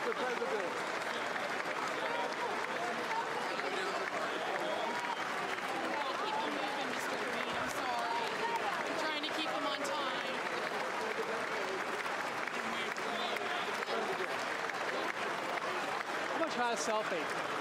I'm gonna try a selfie.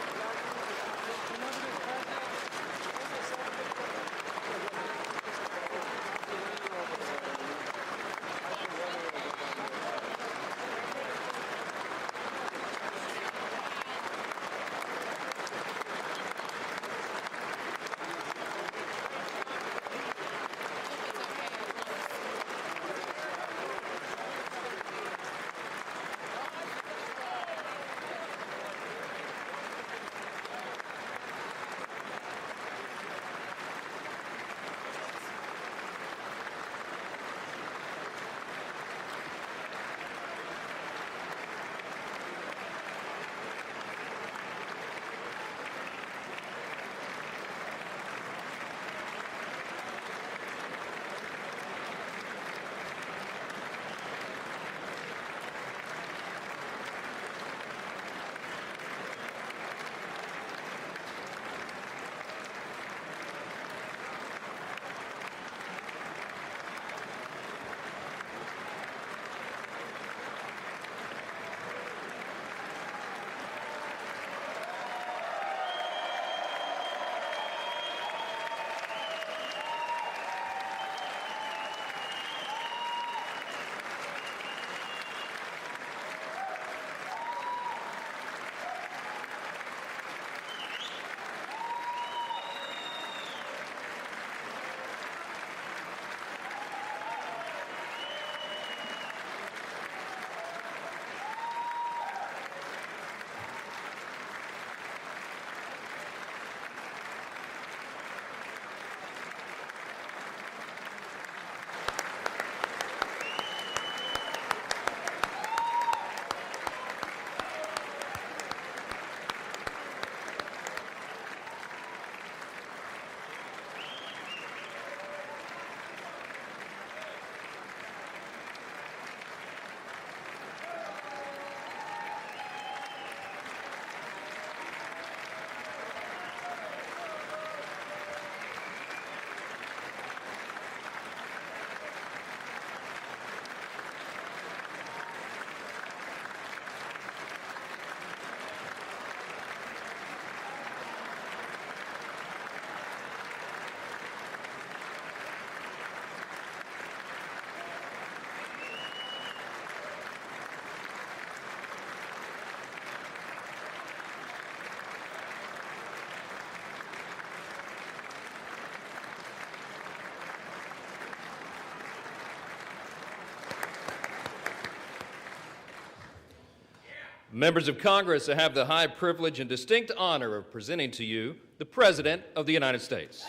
Members of Congress, I have the high privilege and distinct honor of presenting to you the President of the United States.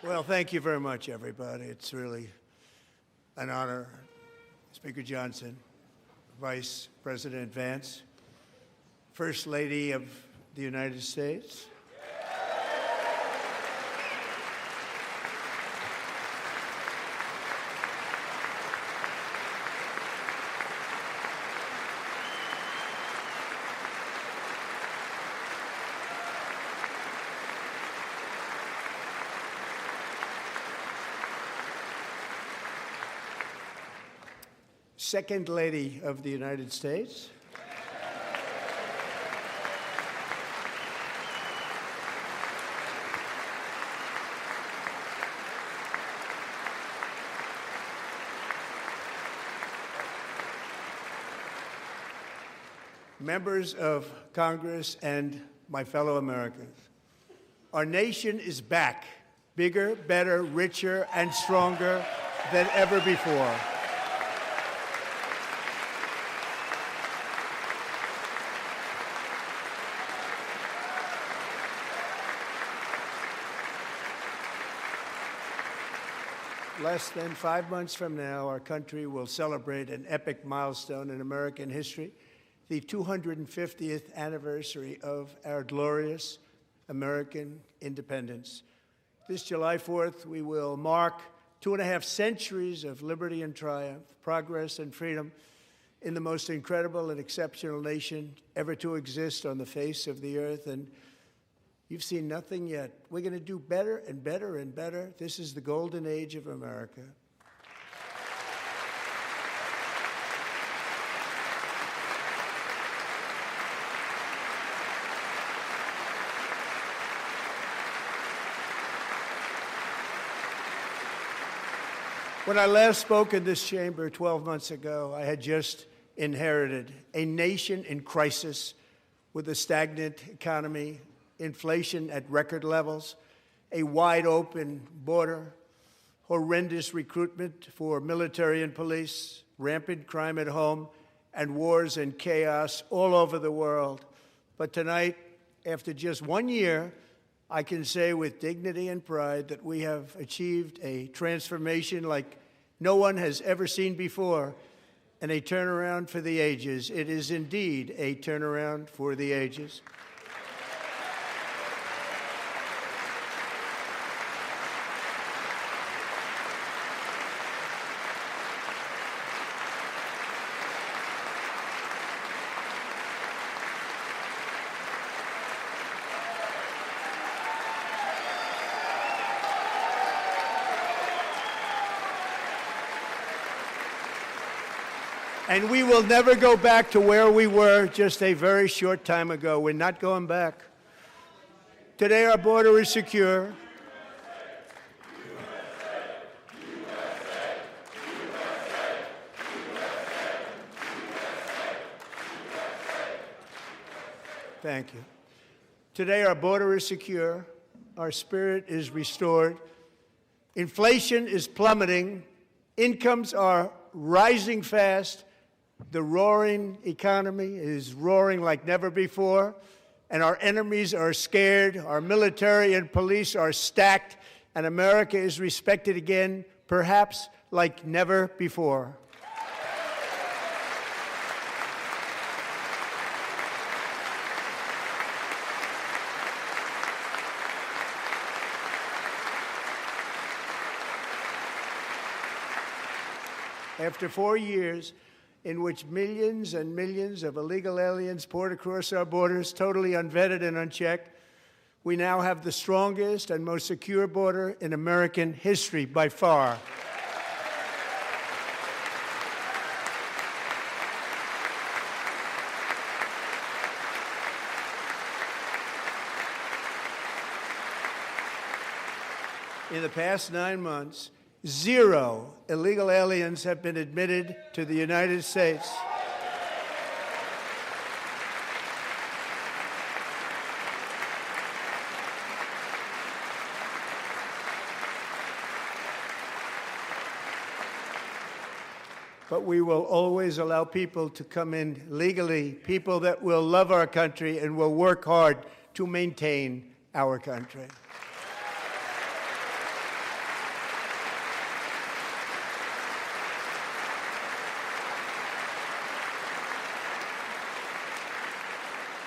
Well, thank you very much, everybody. It's really an honor. Speaker Johnson, Vice President Vance, First Lady of the United States, Second Lady of the United States, members of Congress, and my fellow Americans. Our nation is back, bigger, better, richer, and stronger than ever before. less than 5 months from now, our country will celebrate an epic milestone in American history, the 250th anniversary of our glorious American independence. This July 4th, we will mark 2.5 centuries of liberty and triumph, progress and freedom in the most incredible and exceptional nation ever to exist on the face of the earth. And you've seen nothing yet. We're going to do better and better and better. This is the golden age of America. When I last spoke in this chamber 12 months ago, I had just inherited a nation in crisis with a stagnant economy, inflation at record levels, a wide-open border, horrendous recruitment for military and police, rampant crime at home, and wars and chaos all over the world. But tonight, after just 1 year, I can say with dignity and pride that we have achieved a transformation like no one has ever seen before, and a turnaround for the ages. It is indeed a turnaround for the ages. And we will never go back to where we were just a very short time ago. We're not going back. Today, our border is secure. Thank you. Today, our border is secure. Our spirit is restored. Inflation is plummeting. Incomes are rising fast. The roaring economy is roaring like never before, and our enemies are scared, our military and police are stacked, and America is respected again, perhaps like never before. After 4 years in which millions and millions of illegal aliens poured across our borders, totally unvetted and unchecked, we now have the strongest and most secure border in American history by far. In the past 9 months, 0 illegal aliens have been admitted to the United States. But we will always allow people to come in legally, people that will love our country and will work hard to maintain our country.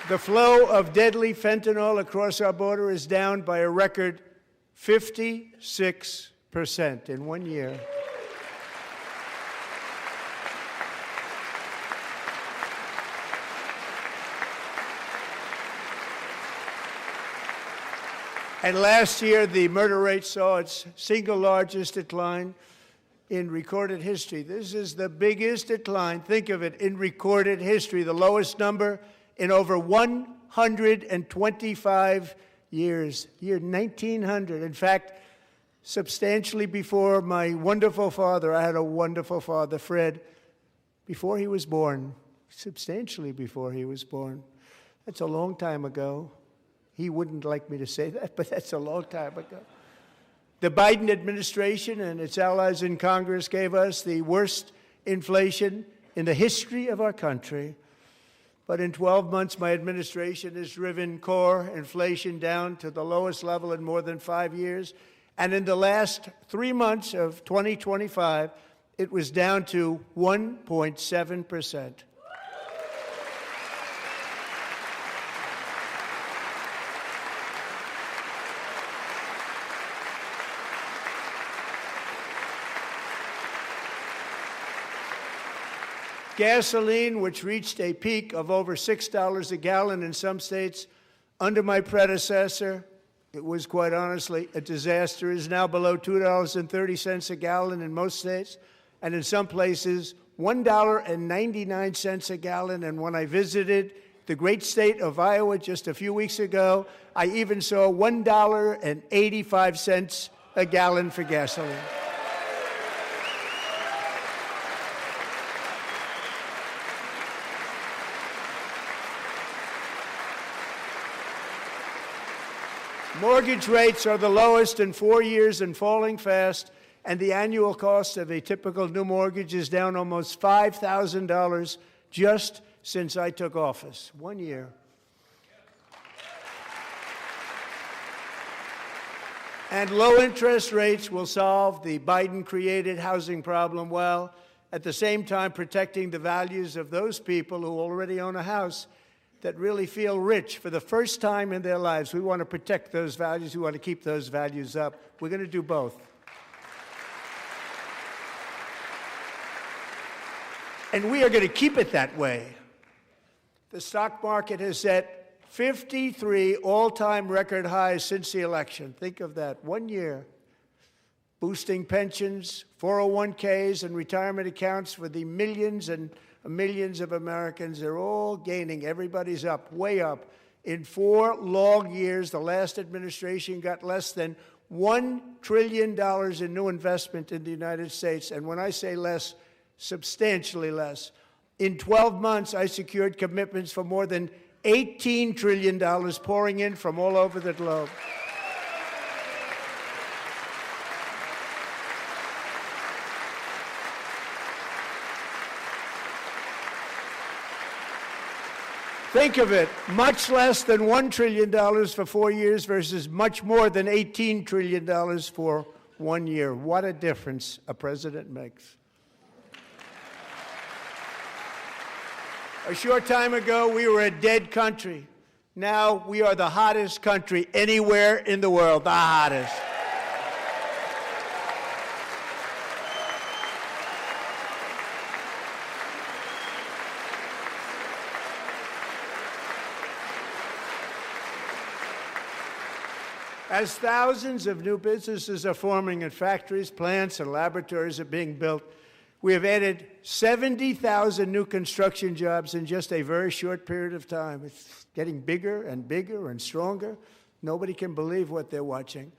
The flow of deadly fentanyl across our border is down by a record 56% in 1 year. And last year, the murder rate saw its single largest decline in recorded history. This is the biggest decline, think of it, in recorded history, the lowest number in over 125 years, year 1900. In fact, substantially before my wonderful father, I had a wonderful father, Fred, before he was born, substantially before he was born. That's a long time ago. He wouldn't like me to say that, but that's a long time ago. The Biden administration and its allies in Congress gave us the worst inflation in the history of our country. But in 12 months, my administration has driven core inflation down to the lowest level in more than 5 years, And in the last 3 months of 2025, it was down to 1.7%. Gasoline, which reached a peak of over $6 a gallon in some states under my predecessor, it was quite honestly a disaster, is now below $2.30 a gallon in most states, and in some places, $1.99 a gallon. And when I visited the great state of Iowa just a few weeks ago, I even saw $1.85 a gallon for gasoline. Mortgage rates are the lowest in 4 years and falling fast, and the annual cost of a typical new mortgage is down almost $5,000 just since I took office. 1 year. And low interest rates will solve the Biden-created housing problem while at the same time protecting the values of those people who already own a house that really feel rich for the first time in their lives. We want to protect those values. We want to keep those values up. We're going to do both. And we are going to keep it that way. The stock market has set 53 all-time record highs since the election. Think of that, 1 year. Boosting pensions, 401ks, and retirement accounts for the millions and millions of Americans. They're all gaining. Everybody's up, way up. In 4 long years, the last administration got less than $1 trillion in new investment in the United States. And when I say less, substantially less. In 12 months, I secured commitments for more than $18 trillion pouring in from all over the globe. Think of it, much less than $1 trillion for 4 years versus much more than $18 trillion for 1 year. What a difference a president makes. A short time ago, we were a dead country. Now we are the hottest country anywhere in the world, the hottest. As thousands of new businesses are forming and factories, plants, and laboratories are being built, we have added 70,000 new construction jobs in just a very short period of time. It's getting bigger and bigger and stronger. Nobody can believe what they're watching.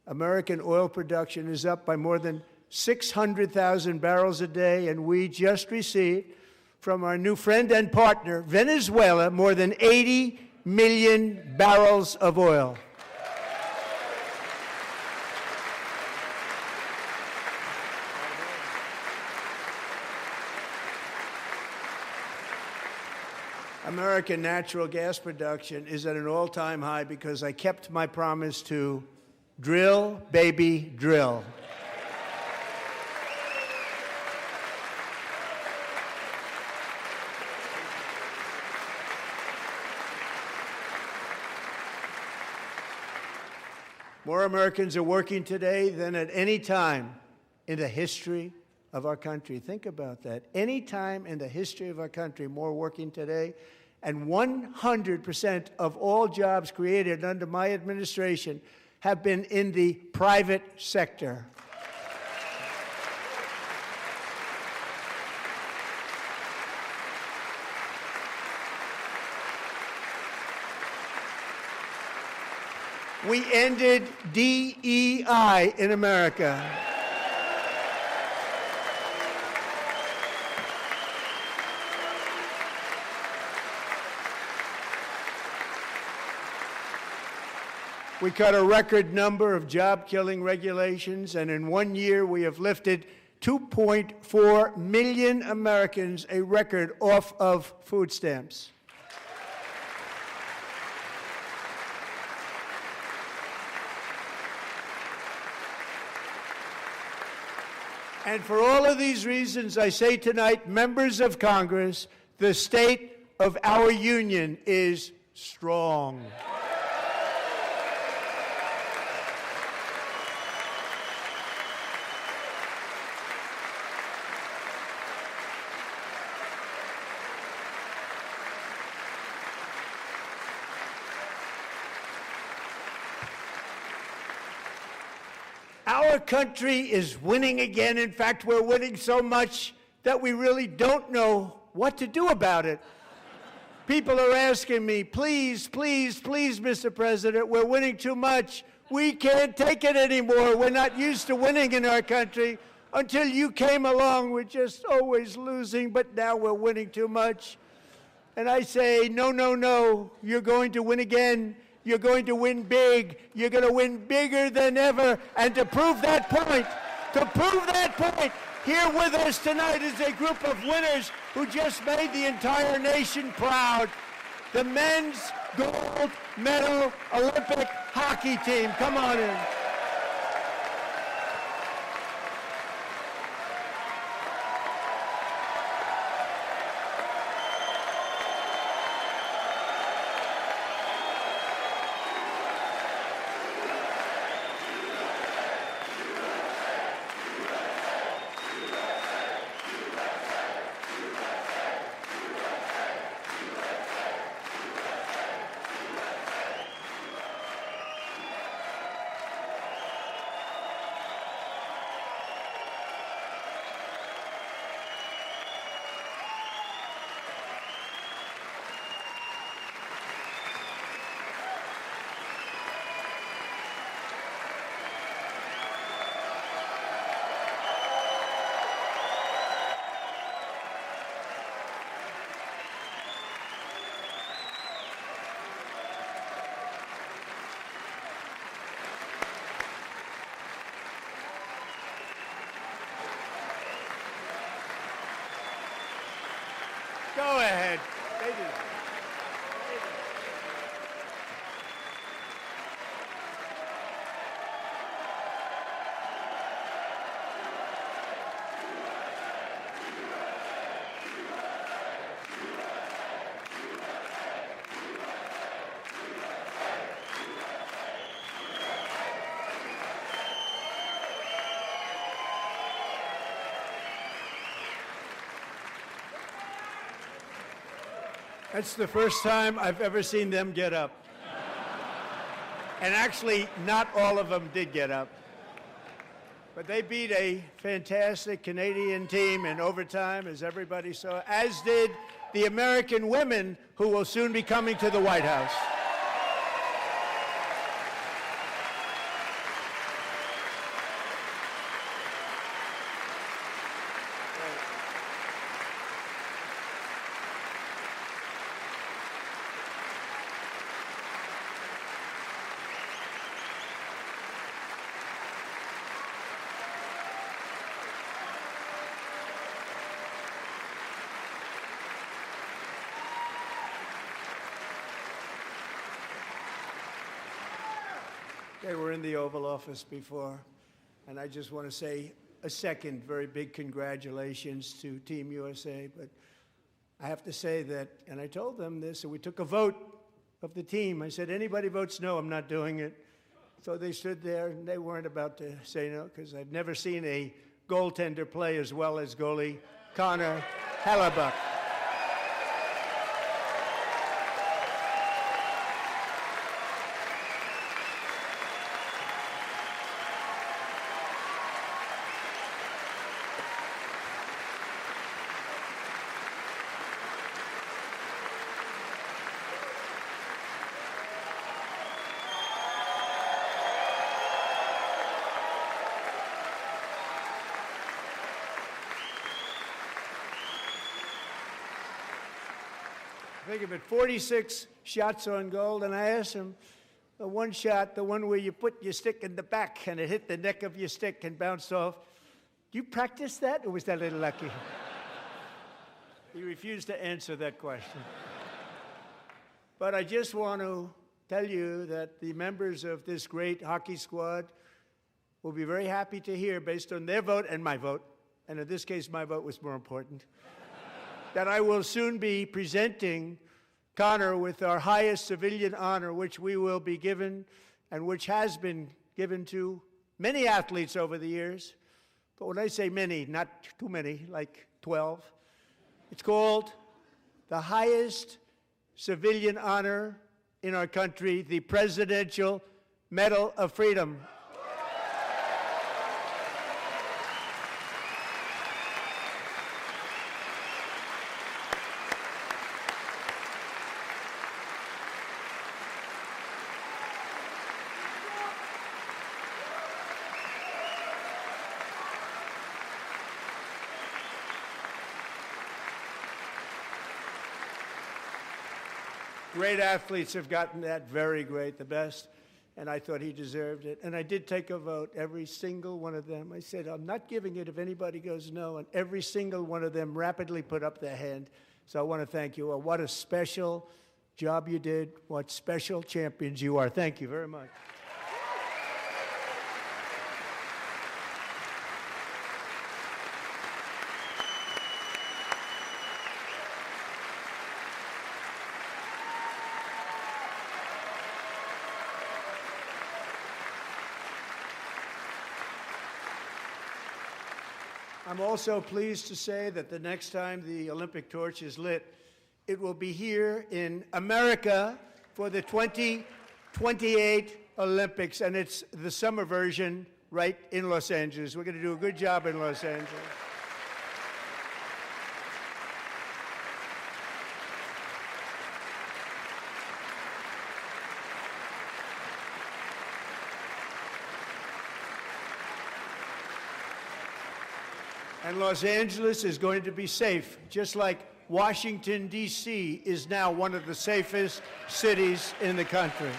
American oil production is up by more than 600,000 barrels a day, and we just received from our new friend and partner, Venezuela, more than 80 million barrels of oil. American natural gas production is at an all-time high because I kept my promise to drill, baby, drill. More Americans are working today than at any time in the history of our country. Think about that. Any time in the history of our country, more working today. And 100% of all jobs created under my administration have been in the private sector. We ended DEI in America. We cut a record number of job-killing regulations, and in 1 year we have lifted 2.4 million Americans, a record, off of food stamps. And for all of these reasons, I say tonight, members of Congress, the state of our union is strong. Our country is winning again. In fact, we're winning so much that we really don't know what to do about it. People are asking me, please, please, please, Mr. President, we're winning too much. We can't take it anymore. We're not used to winning in our country. Until you came along, we're just always losing, but now we're winning too much. And I say, no, no, no, you're going to win again. You're going to win big. You're going to win bigger than ever. And to prove that point, here with us tonight is a group of winners who just made the entire nation proud. The men's gold medal Olympic hockey team. Come on in. Go ahead. They do. That's the first time I've ever seen them get up. And actually, not all of them did get up. But they beat a fantastic Canadian team in overtime, as everybody saw, as did the American women who will soon be coming to the White House. They were in the Oval Office before, and I just want to say a second very big congratulations to Team USA. But I have to say that, and I told them this, and we took a vote of the team. I said, anybody votes no, I'm not doing it. So they stood there, and they weren't about to say no, because I've never seen a goaltender play as well as goalie Connor Hellebuck. Think of it, 46 shots on goal, and I asked him, the one shot, the one where you put your stick in the back and it hit the neck of your stick and bounced off, do you practice that, or was that a little lucky? He refused to answer that question. But I just want to tell you that the members of this great hockey squad will be very happy to hear, based on their vote and my vote, and in this case, my vote was more important, that I will soon be presenting Connor with our highest civilian honor, which we will be given and which has been given to many athletes over the years. But when I say many, not too many, like 12, it's called the highest civilian honor in our country, the Presidential Medal of Freedom. Great athletes have gotten that, very great, the best, and I thought he deserved it. And I did take a vote, every single one of them. I said, I'm not giving it if anybody goes no, and every single one of them rapidly put up their hand. So I want to thank you. What a special job you did. What special champions you are. Thank you very much. I'm also pleased to say that the next time the Olympic torch is lit, it will be here in America for the 2028 Olympics, and it's the summer version right in Los Angeles. We're going to do a good job in Los Angeles. And Los Angeles is going to be safe, just like Washington, D.C. is now one of the safest cities in the country.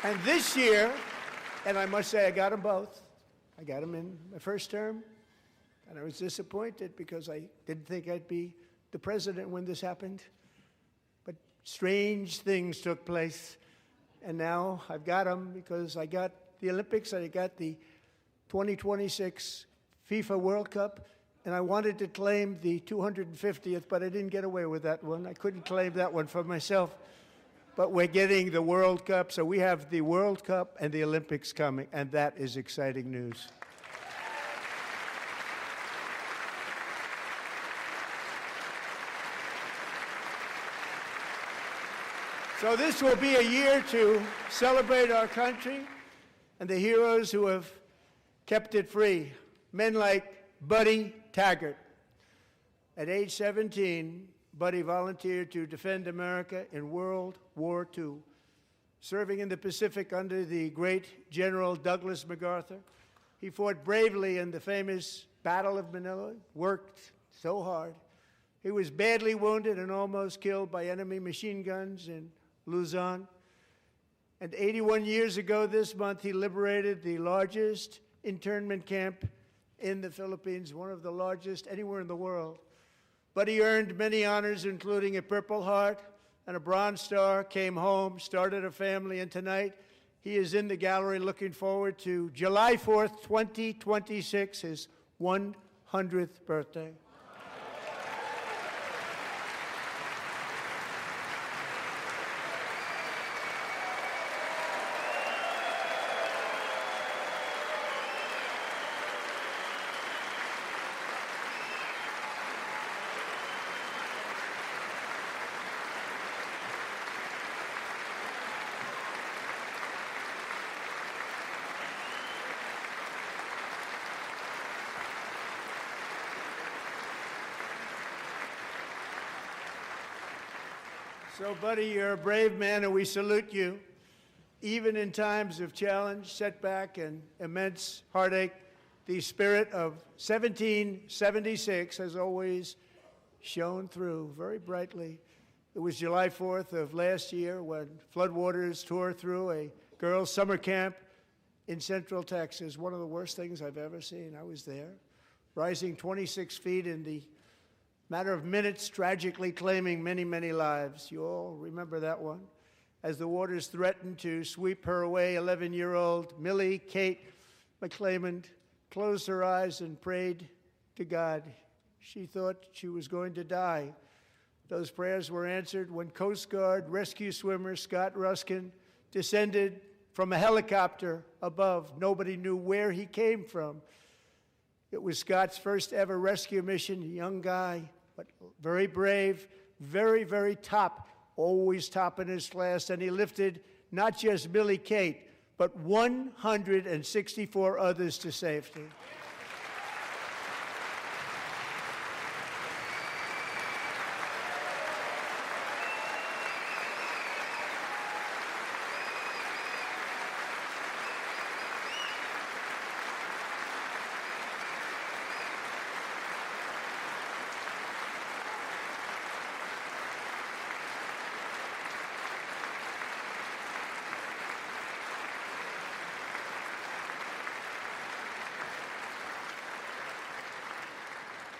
And this year, and I must say I got them both. I got them in my first term, and I was disappointed because I didn't think I'd be the president when this happened. But strange things took place. And now I've got them because I got the Olympics and I got the 2026 FIFA World Cup, and I wanted to claim the 250th, but I didn't get away with that one. I couldn't claim that one for myself. But we're getting the World Cup, so we have the World Cup and the Olympics coming, and that is exciting news. So this will be a year to celebrate our country and the heroes who have kept it free. Men like Buddy Taggart. At age 17, Buddy volunteered to defend America in World War II, serving in the Pacific under the great General Douglas MacArthur. He fought bravely in the famous Battle of Manila, worked so hard. He was badly wounded and almost killed by enemy machine guns in Luzon. And 81 years ago this month, he liberated the largest internment camp in the Philippines, one of the largest anywhere in the world. But he earned many honors, including a Purple Heart and a Bronze Star, came home, started a family, and tonight he is in the gallery looking forward to July 4th, 2026, his 100th birthday. So, Buddy, you're a brave man, and we salute you. Even in times of challenge, setback, and immense heartache, the spirit of 1776 has always shone through very brightly. It was July 4th of last year when floodwaters tore through a girls' summer camp in Central Texas, one of the worst things I've ever seen. I was there, rising 26 feet in the matter of minutes, tragically claiming many, many lives. You all remember that one. as the waters threatened to sweep her away. 11-year-old Millie Kate McClelland closed her eyes and prayed to God. She thought she was going to die. Those prayers were answered when Coast Guard rescue swimmer Scott Ruskin descended from a helicopter above. Nobody knew where he came from. It was Scott's first ever rescue mission, a young guy, but very brave, very, very top, always top in his class, and he lifted not just Millie Kate, but 164 others to safety.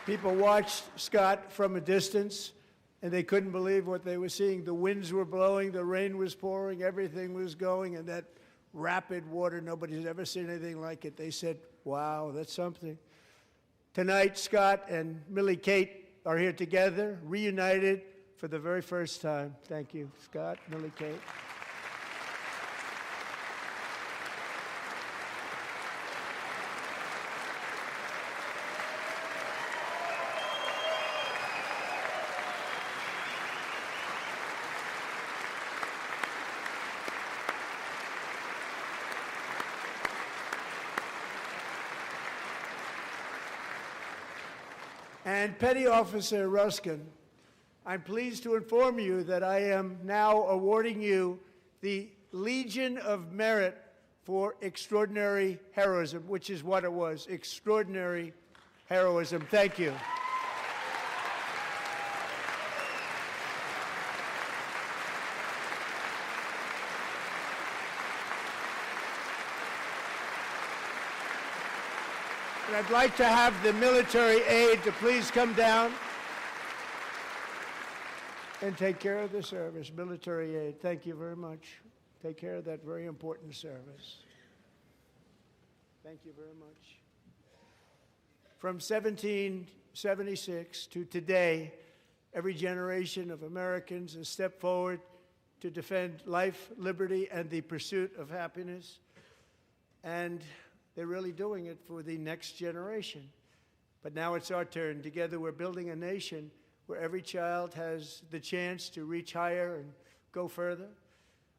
People watched Scott from a distance, and they couldn't believe what they were seeing. The winds were blowing, the rain was pouring, everything was going, and that rapid water, nobody's ever seen anything like it. They said, wow, that's something. Tonight, Scott and Millie Kate are here together, reunited for the very first time. Thank you, Scott, Millie Kate. And Petty Officer Ruskin, I'm pleased to inform you that I am now awarding you the Legion of Merit for extraordinary heroism, which is what it was, extraordinary heroism. Thank you. And I'd like to have the military aide to please come down and take care of the service. Military aide, thank you very much. Take care of that very important service. Thank you very much. From 1776 to today, every generation of Americans has stepped forward to defend life, liberty, and the pursuit of happiness. And they're really doing it for the next generation. But now it's our turn. Together we're building a nation where every child has the chance to reach higher and go further,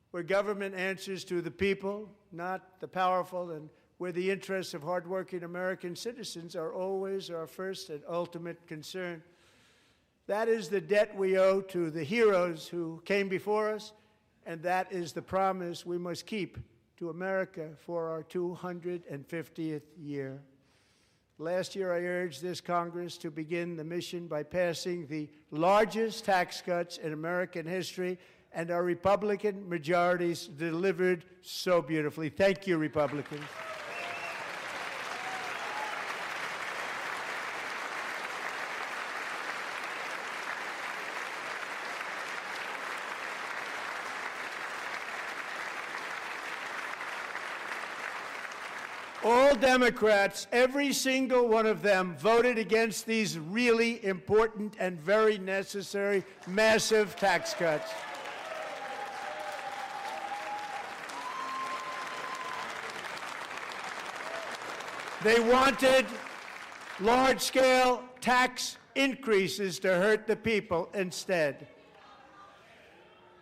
where government answers to the people, not the powerful, and where the interests of hardworking American citizens are always our first and ultimate concern. That is the debt we owe to the heroes who came before us, and that is the promise we must keep to America for our 250th year. Last year, I urged this Congress to begin the mission by passing the largest tax cuts in American history, and our Republican majorities delivered so beautifully. Thank you, Republicans. All Democrats, every single one of them, voted against these really important and very necessary massive tax cuts. They wanted large-scale tax increases to hurt the people instead.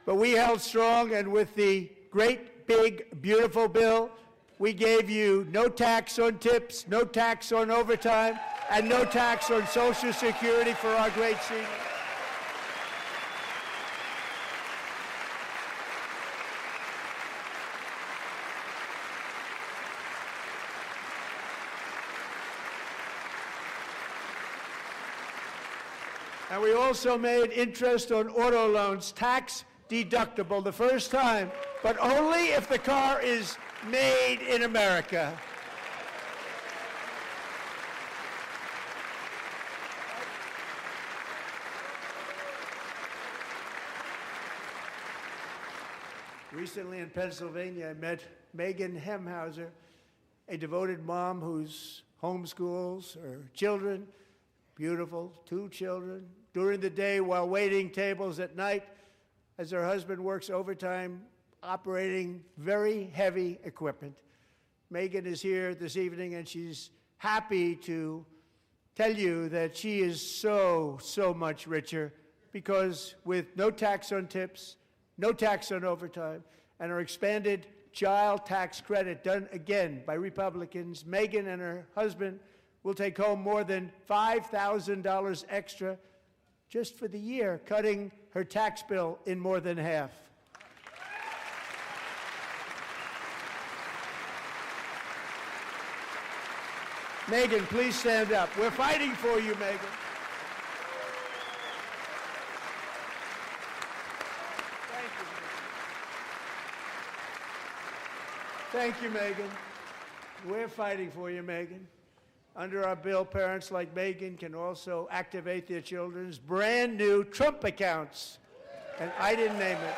But we held strong, and with the great, big, beautiful bill, we gave you no tax on tips, no tax on overtime, and no tax on Social Security for our great seniors. And we also made interest on auto loans tax deductible the first time, but only if the car is made in America. Recently in Pennsylvania, I met Megan Hemhauser, a devoted mom who's homeschools her children, beautiful, 2 children, during the day while waiting tables at night as her husband works overtime operating very heavy equipment. Megan is here this evening, and she's happy to tell you that she is so much richer because with no tax on tips, no tax on overtime, and her expanded child tax credit done again by Republicans, Megan and her husband will take home more than $5,000 extra just for the year, cutting her tax bill in more than half. Megan, please stand up. We're fighting for you, Megan. Thank you, Megan. We're fighting for you, Megan. Under our bill, parents like Megan can also activate their children's brand new Trump accounts. And I didn't name it.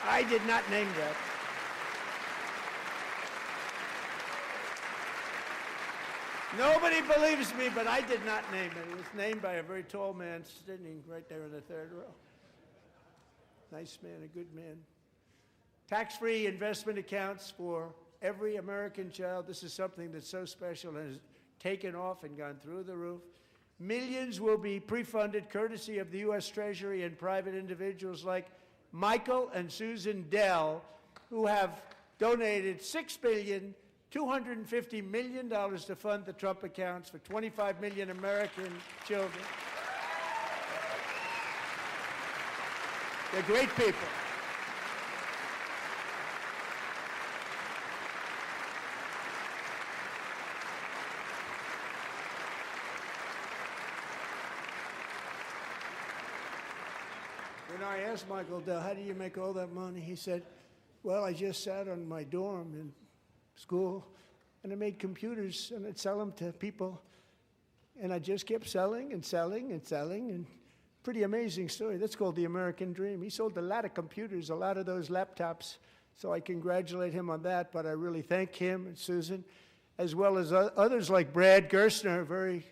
I did not name that. Nobody believes me, but I did not name it. It was named by a very tall man sitting right there in the 3rd row. Nice man, a good man. Tax-free investment accounts for every American child. This is something that's so special and has taken off and gone through the roof. Millions will be pre-funded courtesy of the U.S. Treasury and private individuals like Michael and Susan Dell, who have donated $6.25 billion to fund the Trump accounts for 25 million American children. They're great people. When I asked Michael Dell, how do you make all that money? He said, well, I just sat on my dorm in school, and I made computers, and I'd sell them to people, and I just kept selling and selling and selling, and pretty amazing story. That's called the American dream. He sold a lot of computers, a lot of those laptops, so I congratulate him on that, but I really thank him and Susan, as well as others like Brad Gerstner, a very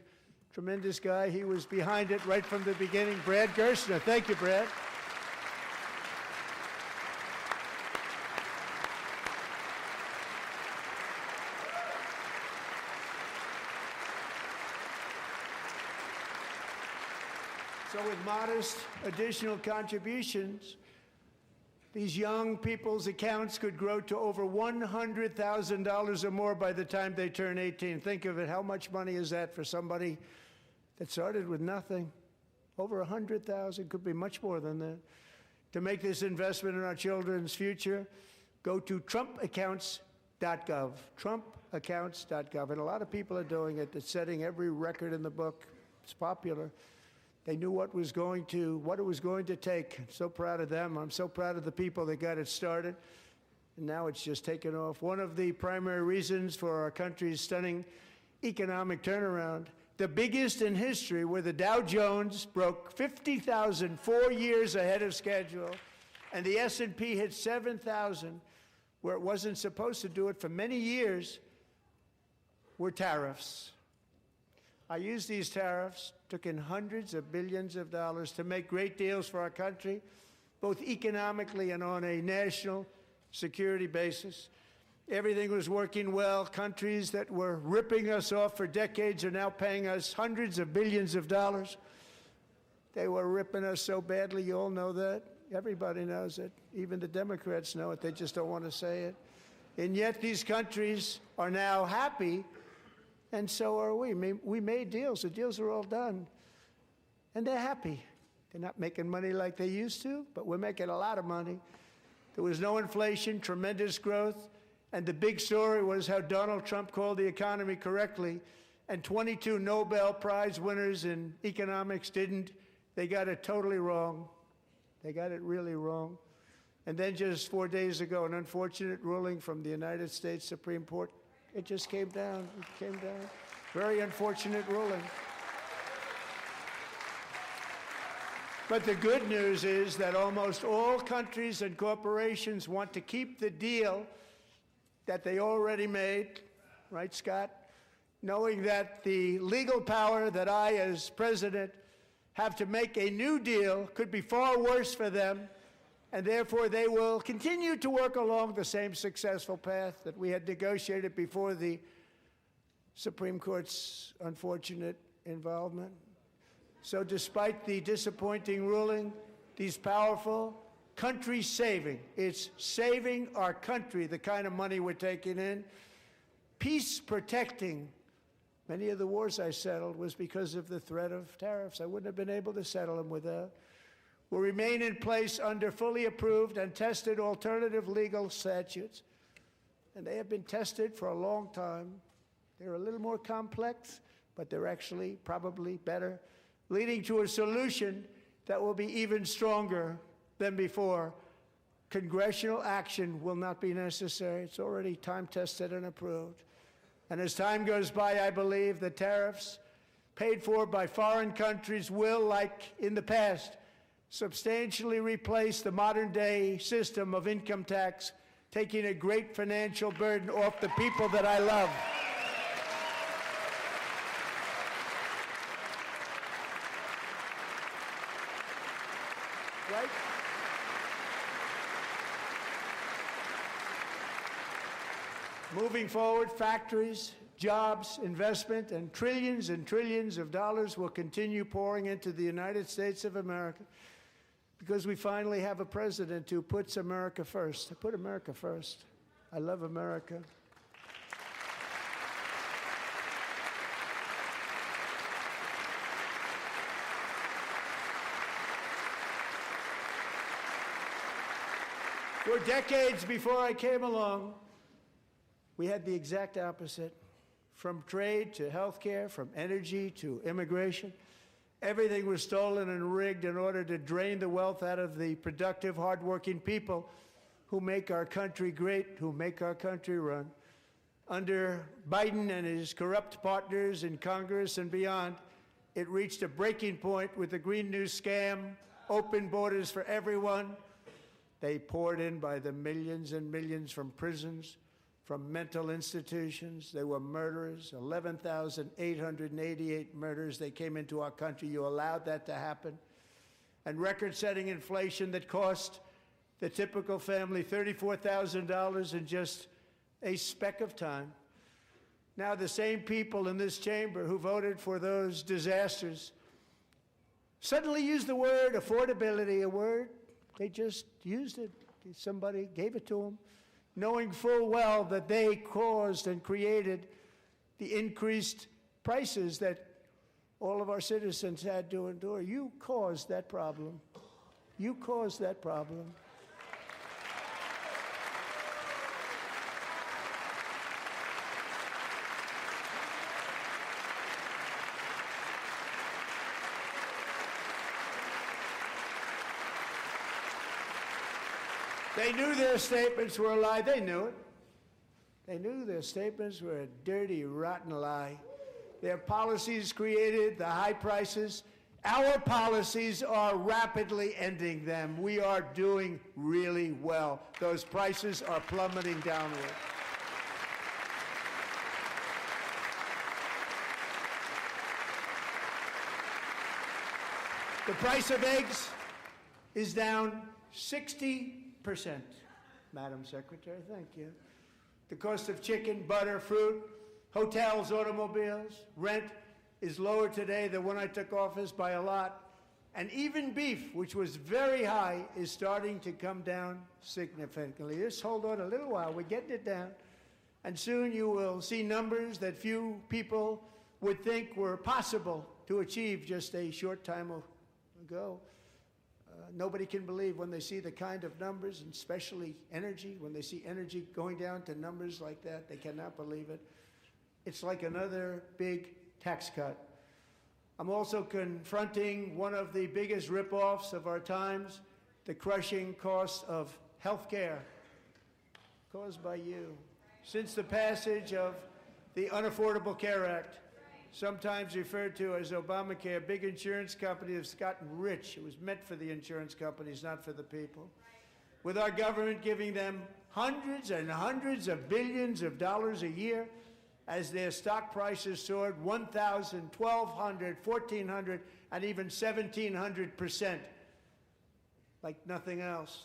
tremendous guy. He was behind it right from the beginning. Brad Gerstner. Thank you, Brad. So with modest additional contributions, these young people's accounts could grow to over $100,000 or more by the time they turn 18. Think of it. How much money is that for somebody that started with nothing? Over 100,000, could be much more than that. To make this investment in our children's future, go to trumpaccounts.gov, trumpaccounts.gov. And a lot of people are doing it. It's setting every record in the book. It's popular. They knew what it was going to take. I'm so proud of them. I'm so proud of the people that got it started. And now it's just taken off. One of the primary reasons for our country's stunning economic turnaround, the biggest in history, where the Dow Jones broke 50,000 4 years ahead of schedule, and the S&P hit 7,000, where it wasn't supposed to do it for many years, were tariffs. I used these tariffs, took in hundreds of billions of dollars to make great deals for our country, both economically and on a national security basis. Everything was working well. Countries that were ripping us off for decades are now paying us hundreds of billions of dollars. They were ripping us so badly, you all know that. Everybody knows it. Even the Democrats know it. They just don't want to say it. And yet these countries are now happy, and so are we. We made deals. The deals are all done. And they're happy. They're not making money like they used to, but we're making a lot of money. There was no inflation, tremendous growth, and the big story was how Donald Trump called the economy correctly, and 22 Nobel Prize winners in economics didn't. They got it totally wrong. They got it really wrong. And then just 4 days ago, an unfortunate ruling from the United States Supreme Court. It just came down. It came down. Very unfortunate ruling. But the good news is that almost all countries and corporations want to keep the deal that they already made, right, Scott? Knowing that the legal power that I, as president, have to make a new deal could be far worse for them, and therefore they will continue to work along the same successful path that we had negotiated before the Supreme Court's unfortunate involvement. So despite the disappointing ruling, these powerful, country-saving, it's saving our country, the kind of money we're taking in, peace-protecting. Many of the wars I settled was because of the threat of tariffs. I wouldn't have been able to settle them without. Will remain in place under fully approved and tested alternative legal statutes. And they have been tested for a long time. They're a little more complex, but they're actually probably better, leading to a solution that will be even stronger than before. Congressional action will not be necessary. It's already time-tested and approved. And as time goes by, I believe the tariffs paid for by foreign countries will, like in the past, substantially replace the modern-day system of income tax, taking a great financial burden off the people that I love. Right? Moving forward, factories, jobs, investment, and trillions of dollars will continue pouring into the United States of America because we finally have a president who puts America first. I put America first. I love America. For decades before I came along, we had the exact opposite. From trade to health care, from energy to immigration, everything was stolen and rigged in order to drain the wealth out of the productive, hardworking people who make our country great, who make our country run. Under Biden and his corrupt partners in Congress and beyond, it reached a breaking point with the Green New scam, open borders for everyone. They poured in by the millions and millions from prisons, from mental institutions. They were murderers, 11,888 murders. They came into our country. You allowed that to happen. And record-setting inflation that cost the typical family $34,000 in just a speck of time. Now the same people in this chamber who voted for those disasters suddenly use the word affordability, a word, they just used it. Somebody gave it to them, knowing full well that they caused and created the increased prices that all of our citizens had to endure. You caused that problem. You caused that problem. They knew their statements were a lie. They knew it. They knew their statements were a dirty, rotten lie. Their policies created the high prices. Our policies are rapidly ending them. We are doing really well. Those prices are plummeting downward. The price of eggs is down 60%, Madam Secretary, thank you. The cost of chicken, butter, fruit, hotels, automobiles, rent is lower today than when I took office by a lot. And even beef, which was very high, is starting to come down significantly. Just hold on a little while, we're getting it down. And soon you will see numbers that few people would think were possible to achieve just a short time ago. Nobody can believe when they see the kind of numbers, and especially energy, when they see energy going down to numbers like that, they cannot believe it. It's like another big tax cut. I'm also confronting one of the biggest ripoffs of our times, the crushing cost of health care caused by you. Since the passage of the Unaffordable Care Act, sometimes referred to as Obamacare, big insurance company that's gotten rich. It was meant for the insurance companies, not for the people. With our government giving them hundreds and hundreds of billions of dollars a year as their stock prices soared 1,000, 1,200, 1,400, and even 1,700%, like nothing else.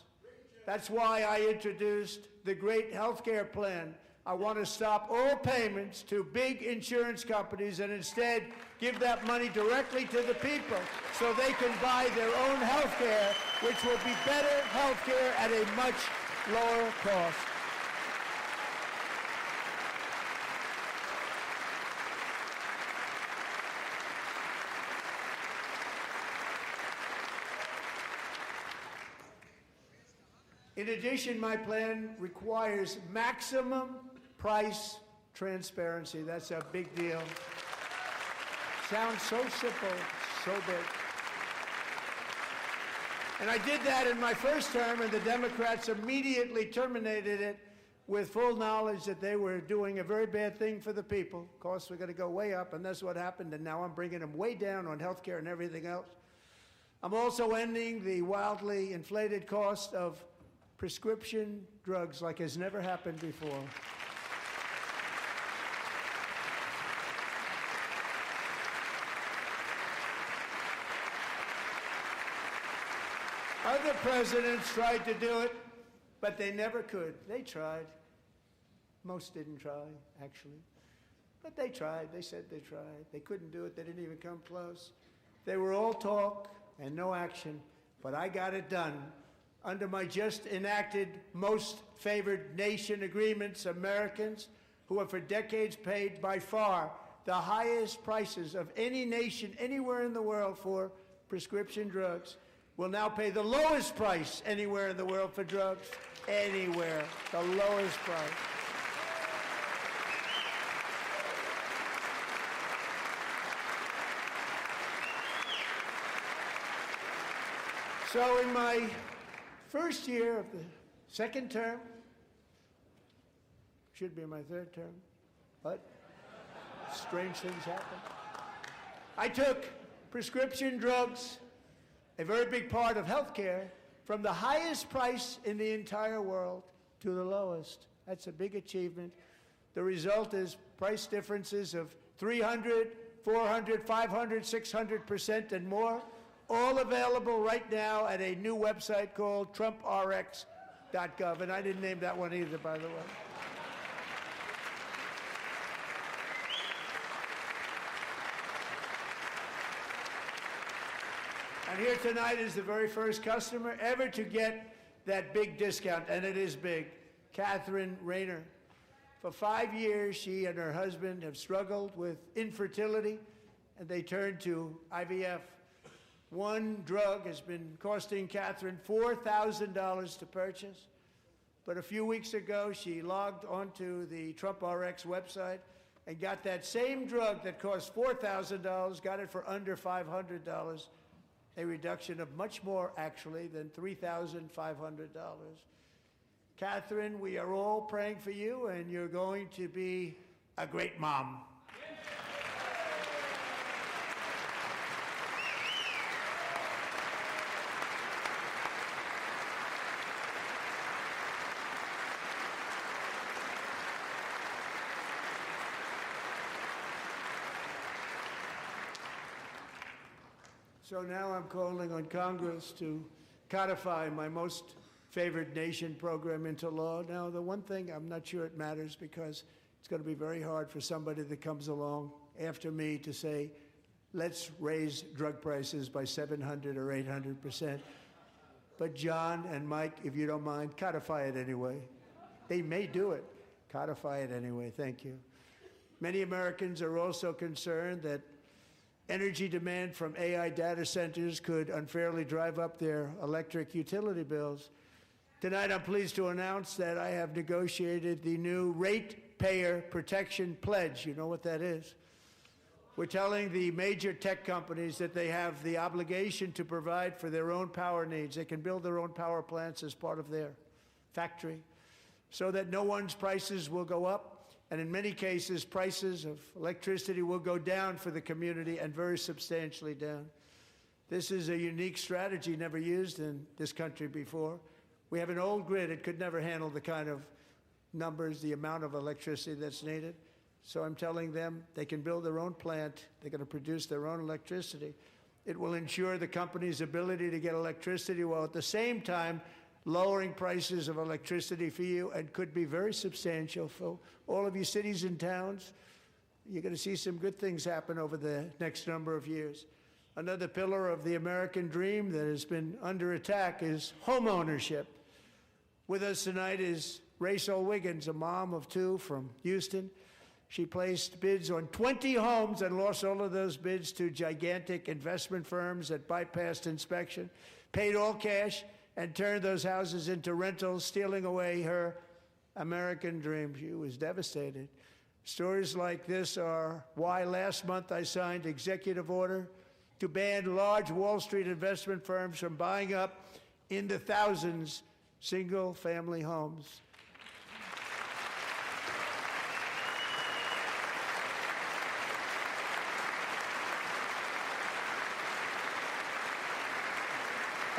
That's why I introduced the great health care plan. I want to stop all payments to big insurance companies and instead give that money directly to the people so they can buy their own health care, which will be better health care at a much lower cost. In addition, my plan requires maximum price transparency. That's a big deal. Sounds so simple, so big. And I did that in my first term, and the Democrats immediately terminated it with full knowledge that they were doing a very bad thing for the people. Costs were going to go way up, and that's what happened, and now I'm bringing them way down on health care and everything else. I'm also ending the wildly inflated cost of prescription drugs like has never happened before. Other presidents tried to do it, but they never could. They tried. Most didn't try, actually. But they tried. They said they tried. They couldn't do it. They didn't even come close. They were all talk and no action, but I got it done. Under my just enacted most favored nation agreements, Americans who have for decades paid by far the highest prices of any nation anywhere in the world for prescription drugs will now pay the lowest price anywhere in the world for drugs. Anywhere, the lowest price. So in my first year of the second term, should be my third term, but strange things happen. I took prescription drugs, a very big part of healthcare, from the highest price in the entire world to the lowest. That's a big achievement. The result is price differences of 300, 400, 500, 600% and more, all available right now at a new website called TrumpRx.gov. And I didn't name that one either, by the way. And here tonight is the very first customer ever to get that big discount, and it is big, Catherine Rayner. For 5 years, she and her husband have struggled with infertility, and they turned to IVF. One drug has been costing Catherine $4,000 to purchase, but a few weeks ago, she logged onto the TrumpRx website and got that same drug that cost $4,000, got it for under $500. A reduction of much more, actually, than $3,500. Catherine, we are all praying for you, and you're going to be a great mom. So now I'm calling on Congress to codify my most favored nation program into law. Now, the one thing, I'm not sure it matters because it's going to be very hard for somebody that comes along after me to say, let's raise drug prices by 700 or 800%. But John and Mike, if you don't mind, codify it anyway. They may do it. Codify it anyway. Thank you. Many Americans are also concerned that energy demand from AI data centers could unfairly drive up their electric utility bills. Tonight, I'm pleased to announce that I have negotiated the new Ratepayer Protection Pledge. You know what that is? We're telling the major tech companies that they have the obligation to provide for their own power needs. They can build their own power plants as part of their factory so that no one's prices will go up And in many cases, prices of electricity will go down for the community, and very substantially down. This is a unique strategy never used in this country before. We have an old grid. It could never handle the kind of numbers, the amount of electricity that's needed. So I'm telling them they can build their own plant. They're going to produce their own electricity. It will ensure the company's ability to get electricity while at the same time lowering prices of electricity for you, and could be very substantial for all of you cities and towns. You're going to see some good things happen over the next number of years. Another pillar of the American dream that has been under attack is home ownership. With us tonight is Rachel Wiggins, a mom of two from Houston. She placed bids on 20 homes and lost all of those bids to gigantic investment firms that bypassed inspection, paid all cash, and turned those houses into rentals, stealing away her American dream. She was devastated. Stories like this are why last month I signed executive order to ban large Wall Street investment firms from buying up in the thousands single-family homes.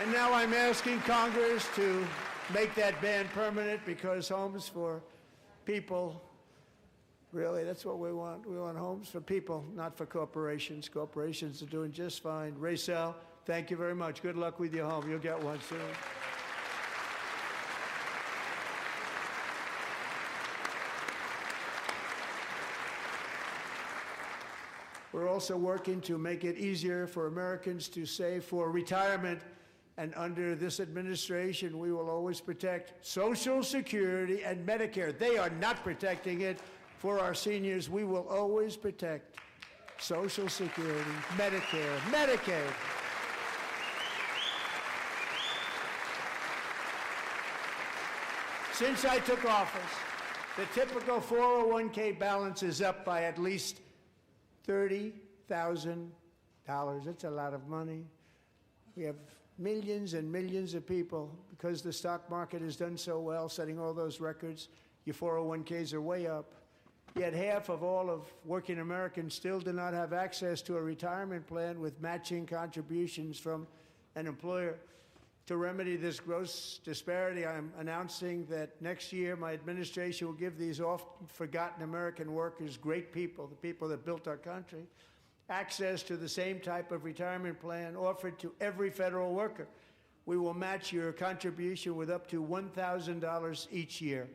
And now I'm asking Congress to make that ban permanent, because homes for people, really, that's what we want. We want homes for people, not for corporations. Corporations are doing just fine. Rachel, thank you very much. Good luck with your home. You'll get one soon. We're also working to make it easier for Americans to save for retirement. And under this administration, we will always protect Social Security and Medicare. They are not protecting it for our seniors. We will always protect Social Security, Medicare, Medicaid. Since I took office, the typical 401k balance is up by at least $30,000. That's a lot of money. We have millions and millions of people, because the stock market has done so well, setting all those records. Your 401ks are way up. Yet half of all of working Americans still do not have access to a retirement plan with matching contributions from an employer. To remedy this gross disparity, I'm announcing that next year my administration will give these often forgotten American workers, great people, the people that built our country, access to the same type of retirement plan offered to every federal worker. We will match your contribution with up to $1,000 each year.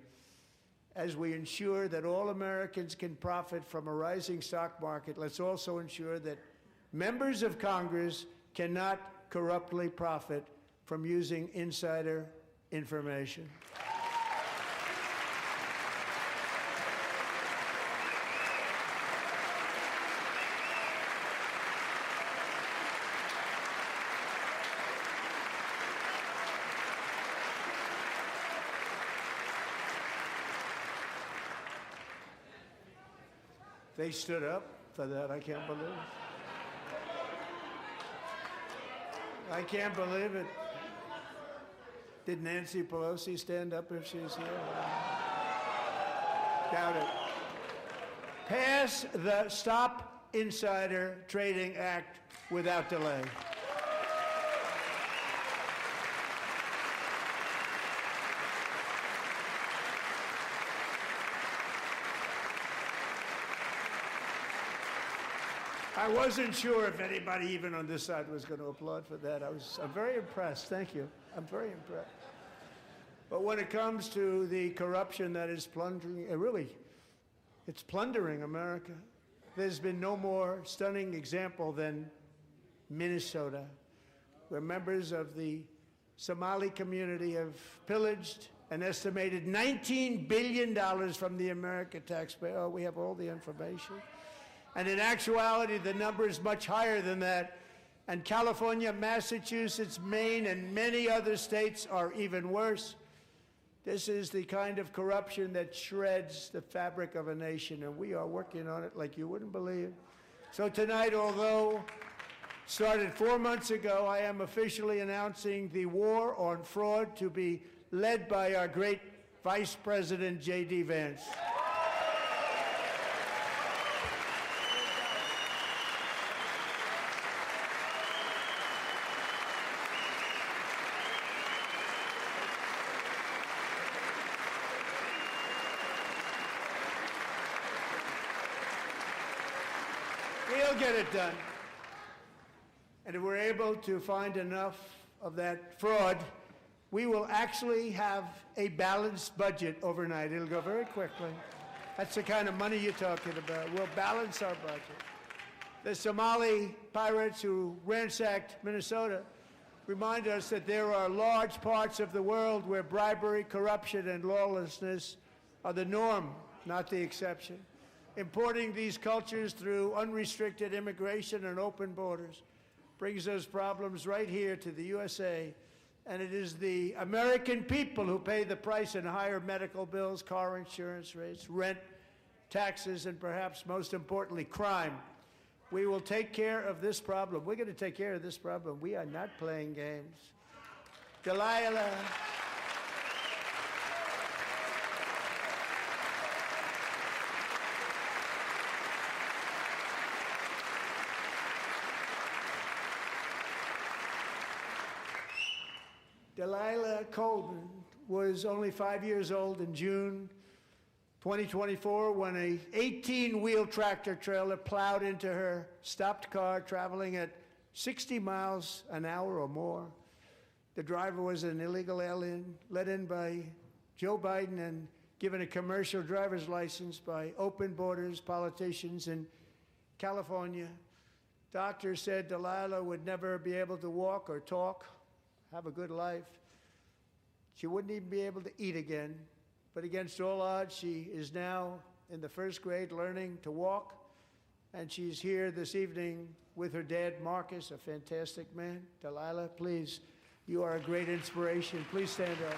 As we ensure that all Americans can profit from a rising stock market, let's also ensure that members of Congress cannot corruptly profit from using insider information. They stood up for that. I can't believe it. I can't believe it. Did Nancy Pelosi stand up if she's here? Doubt it. Pass the Stop Insider Trading Act without delay. I wasn't sure if anybody even on this side was going to applaud for that. I'm very impressed. Thank you. I'm very impressed. But when it comes to the corruption that is plundering, it's plundering America. There's been no more stunning example than Minnesota, where members of the Somali community have pillaged an estimated $19 billion from the American taxpayer. Oh, we have all the information. And in actuality, the number is much higher than that. And California, Massachusetts, Maine, and many other states are even worse. This is the kind of corruption that shreds the fabric of a nation, and we are working on it like you wouldn't believe. So tonight, although started 4 months ago, I am officially announcing the war on fraud to be led by our great Vice President, J.D. Vance. get it done. And if we're able to find enough of that fraud, we will actually have a balanced budget overnight. It'll go very quickly. That's the kind of money you're talking about. We'll balance our budget. The Somali pirates who ransacked Minnesota remind us that there are large parts of the world where bribery, corruption, and lawlessness are the norm, not the exception. Importing these cultures through unrestricted immigration and open borders brings those problems right here to the USA, and it is the American people who pay the price in higher medical bills, car insurance rates, rent, taxes, and perhaps most importantly, crime. We will take care of this problem. We're going to take care of this problem. We are not playing games. Delilah. Delilah Colvin was only 5 years old in June 2024 when a 18-wheel tractor trailer plowed into her stopped car traveling at 60 miles an hour or more. The driver was an illegal alien let in by Joe Biden and given a commercial driver's license by open borders politicians in California. Doctors said Delilah would never be able to walk or talk, have a good life. She wouldn't even be able to eat again. But against all odds, she is now in the first grade learning to walk, and she's here this evening with her dad, Marcus, a fantastic man. Delilah, please, you are a great inspiration. Please stand up.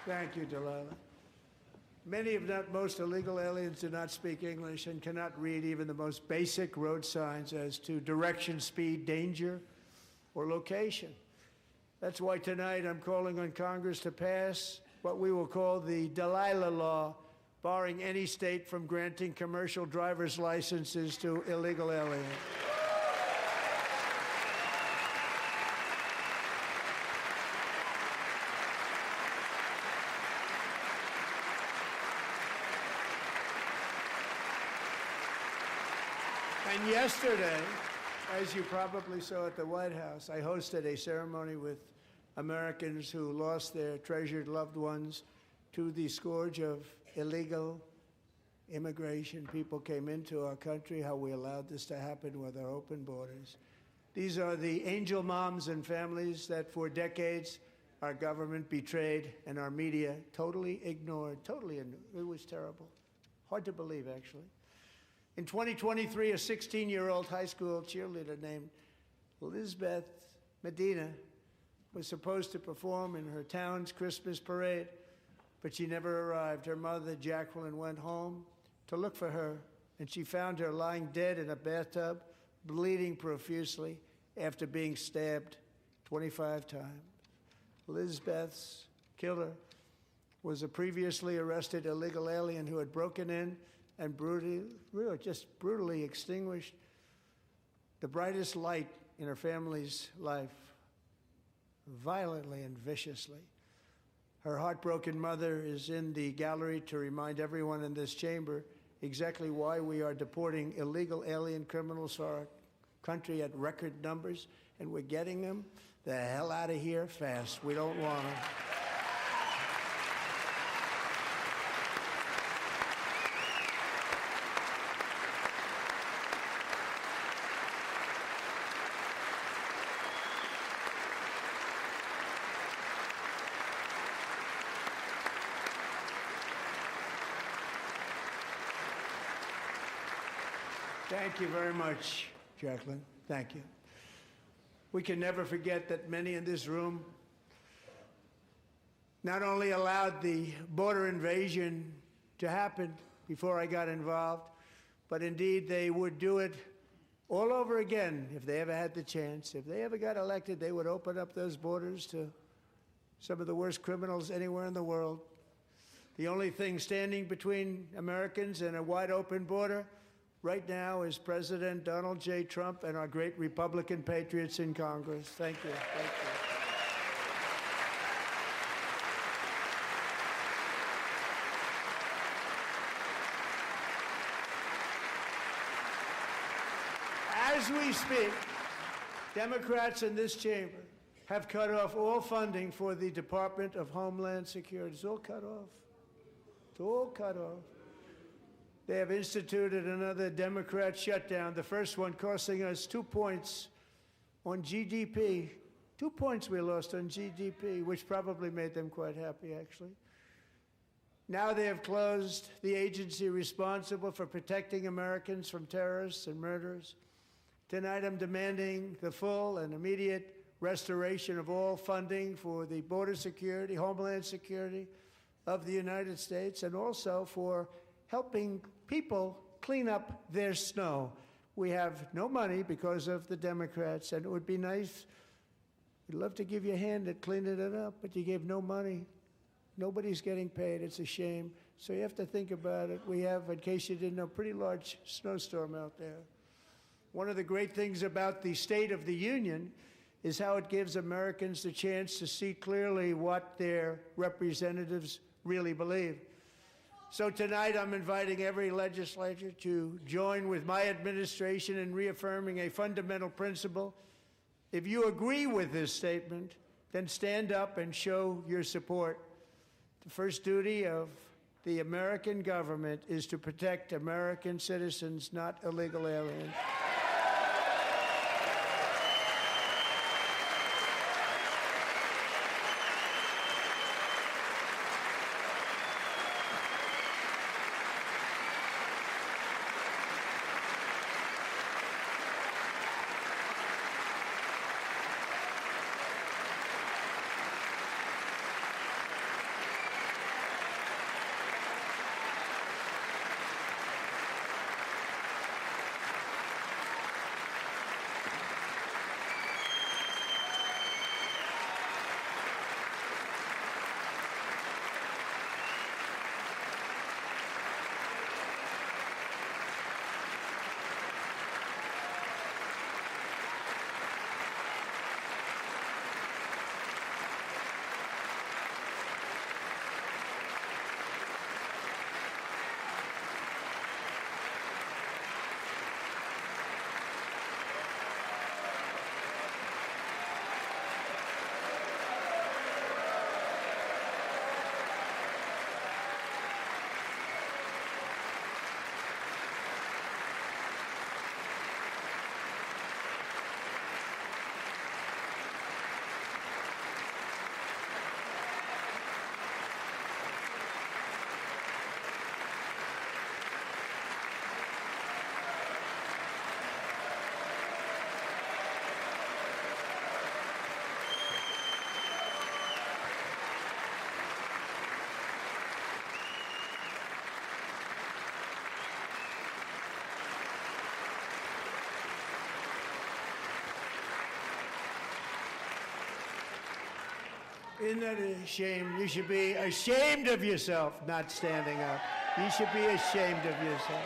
Thank you, Delilah. Many, if not most, illegal aliens do not speak English and cannot read even the most basic road signs as to direction, speed, danger, or location. That's why tonight I'm calling on Congress to pass what we will call the Delilah Law, barring any state from granting commercial driver's licenses to illegal aliens. And yesterday, as you probably saw at the White House, I hosted a ceremony with Americans who lost their treasured loved ones to the scourge of illegal immigration. People came into our country, how we allowed this to happen with our open borders. These are the angel moms and families that for decades our government betrayed and our media totally ignored. It was terrible. Hard to believe, actually. In 2023, a 16-year-old high school cheerleader named Elizabeth Medina was supposed to perform in her town's Christmas parade, but she never arrived. Her mother, Jacqueline, went home to look for her, and she found her lying dead in a bathtub, bleeding profusely after being stabbed 25 times. Elizabeth's killer was a previously arrested illegal alien who had broken in and brutally extinguished the brightest light in her family's life, violently and viciously. Her heartbroken mother is in the gallery to remind everyone in this chamber exactly why we are deporting illegal alien criminals to our country at record numbers, and we're getting them the hell out of here fast. We don't want them. Thank you very much, Jacqueline. Thank you. We can never forget that many in this room not only allowed the border invasion to happen before I got involved, but indeed they would do it all over again, if they ever had the chance. If they ever got elected, they would open up those borders to some of the worst criminals anywhere in the world. The only thing standing between Americans and a wide open border right now is President Donald J. Trump and our great Republican patriots in Congress. Thank you. Thank you. As we speak, Democrats in this chamber have cut off all funding for the Department of Homeland Security. It's all cut off. It's all cut off. They have instituted another Democrat shutdown, the first one costing us 2 points on GDP. 2 points we lost on GDP, which probably made them quite happy, actually. Now they have closed the agency responsible for protecting Americans from terrorists and murderers. Tonight I'm demanding the full and immediate restoration of all funding for the border security, homeland security of the United States, and also for helping people clean up their snow. We have no money because of the Democrats, and it would be nice, we'd love to give you a hand at cleaning it up, but you gave no money. Nobody's getting paid. It's a shame. So you have to think about it. We have, in case you didn't know, a pretty large snowstorm out there. One of the great things about the State of the Union is how it gives Americans the chance to see clearly what their representatives really believe. So tonight I'm inviting every legislator to join with my administration in reaffirming a fundamental principle. If you agree with this statement, then stand up and show your support. The first duty of the American government is to protect American citizens, not illegal aliens. Isn't that a shame? You should be ashamed of yourself not standing up. You should be ashamed of yourself.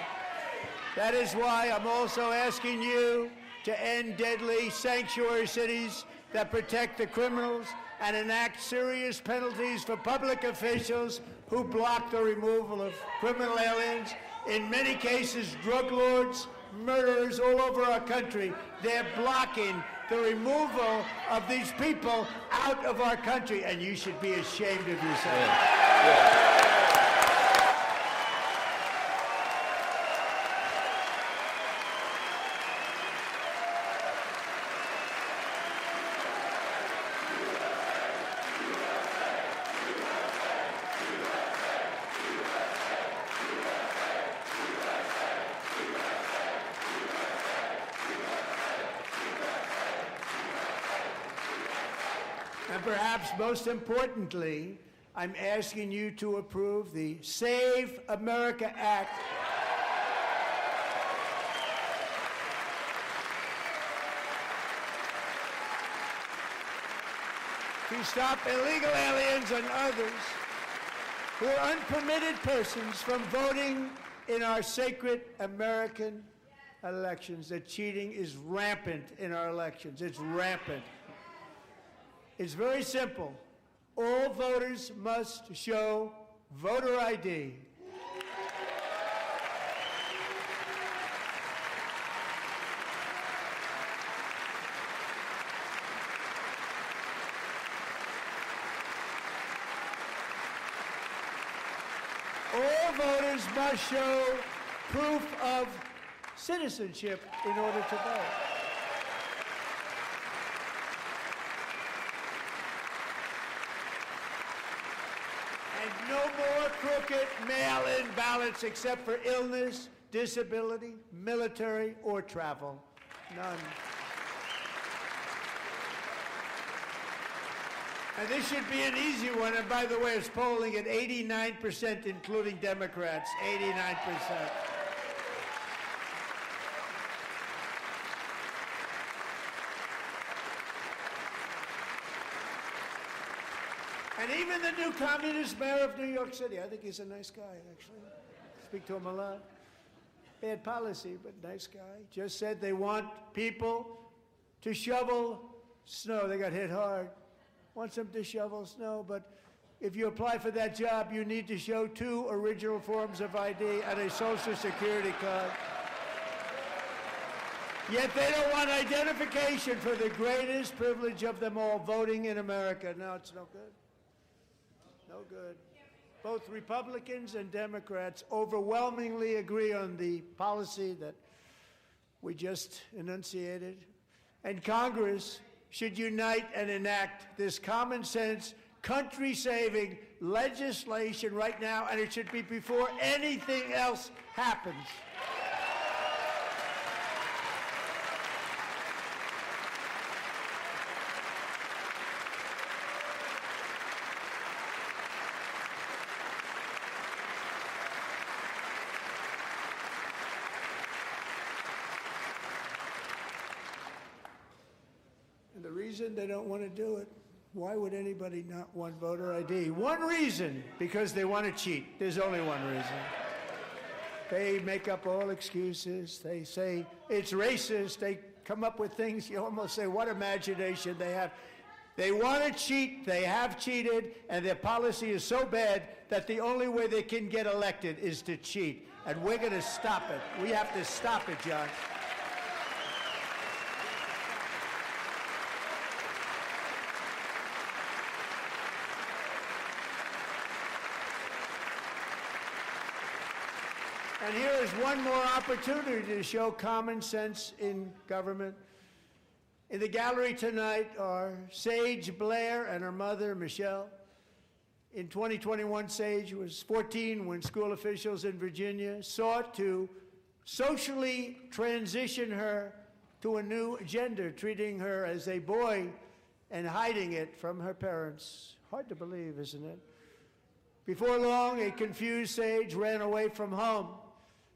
That is why I'm also asking you to end deadly sanctuary cities that protect the criminals and enact serious penalties for public officials who block the removal of criminal aliens. In many cases, drug lords, murderers all over our country, they're blocking the removal of these people out of our country, and you should be ashamed of yourself. Yeah. And perhaps most importantly, I'm asking you to approve the Save America Act. to stop illegal aliens and others who are unpermitted persons from voting in our sacred American elections. The cheating is rampant in our elections. It's rampant. It's very simple. All voters must show voter ID. All voters must show proof of citizenship in order to vote. And no more crooked mail-in ballots except for illness, disability, military, or travel. None. And this should be an easy one. And by the way, it's polling at 89%, including Democrats. 89%. And even the new communist mayor of New York City, I think he's a nice guy, actually. Speak to him a lot. Bad policy, but nice guy. Just said they want people to shovel snow. They got hit hard. Wants them to shovel snow, but if you apply for that job, you need to show 2 original forms of ID and a Social Security card. Yet they don't want identification for the greatest privilege of them all, voting in America. No, it's no good. No good. Both Republicans and Democrats overwhelmingly agree on the policy that we just enunciated. And Congress should unite and enact this common sense, country-saving legislation right now, and it should be before anything else happens. And the reason they don't want to do it, why would anybody not want voter ID? One reason, because they want to cheat. There's only one reason. They make up all excuses. They say it's racist. They come up with things you almost say, what imagination they have. They want to cheat. They have cheated, and their policy is so bad that the only way they can get elected is to cheat. And we're going to stop it. We have to stop it, John. And here is one more opportunity to show common sense in government. In the gallery tonight are Sage Blair and her mother, Michelle. In 2021, Sage was 14 when school officials in Virginia sought to socially transition her to a new gender, treating her as a boy and hiding it from her parents. Hard to believe, isn't it? Before long, a confused Sage ran away from home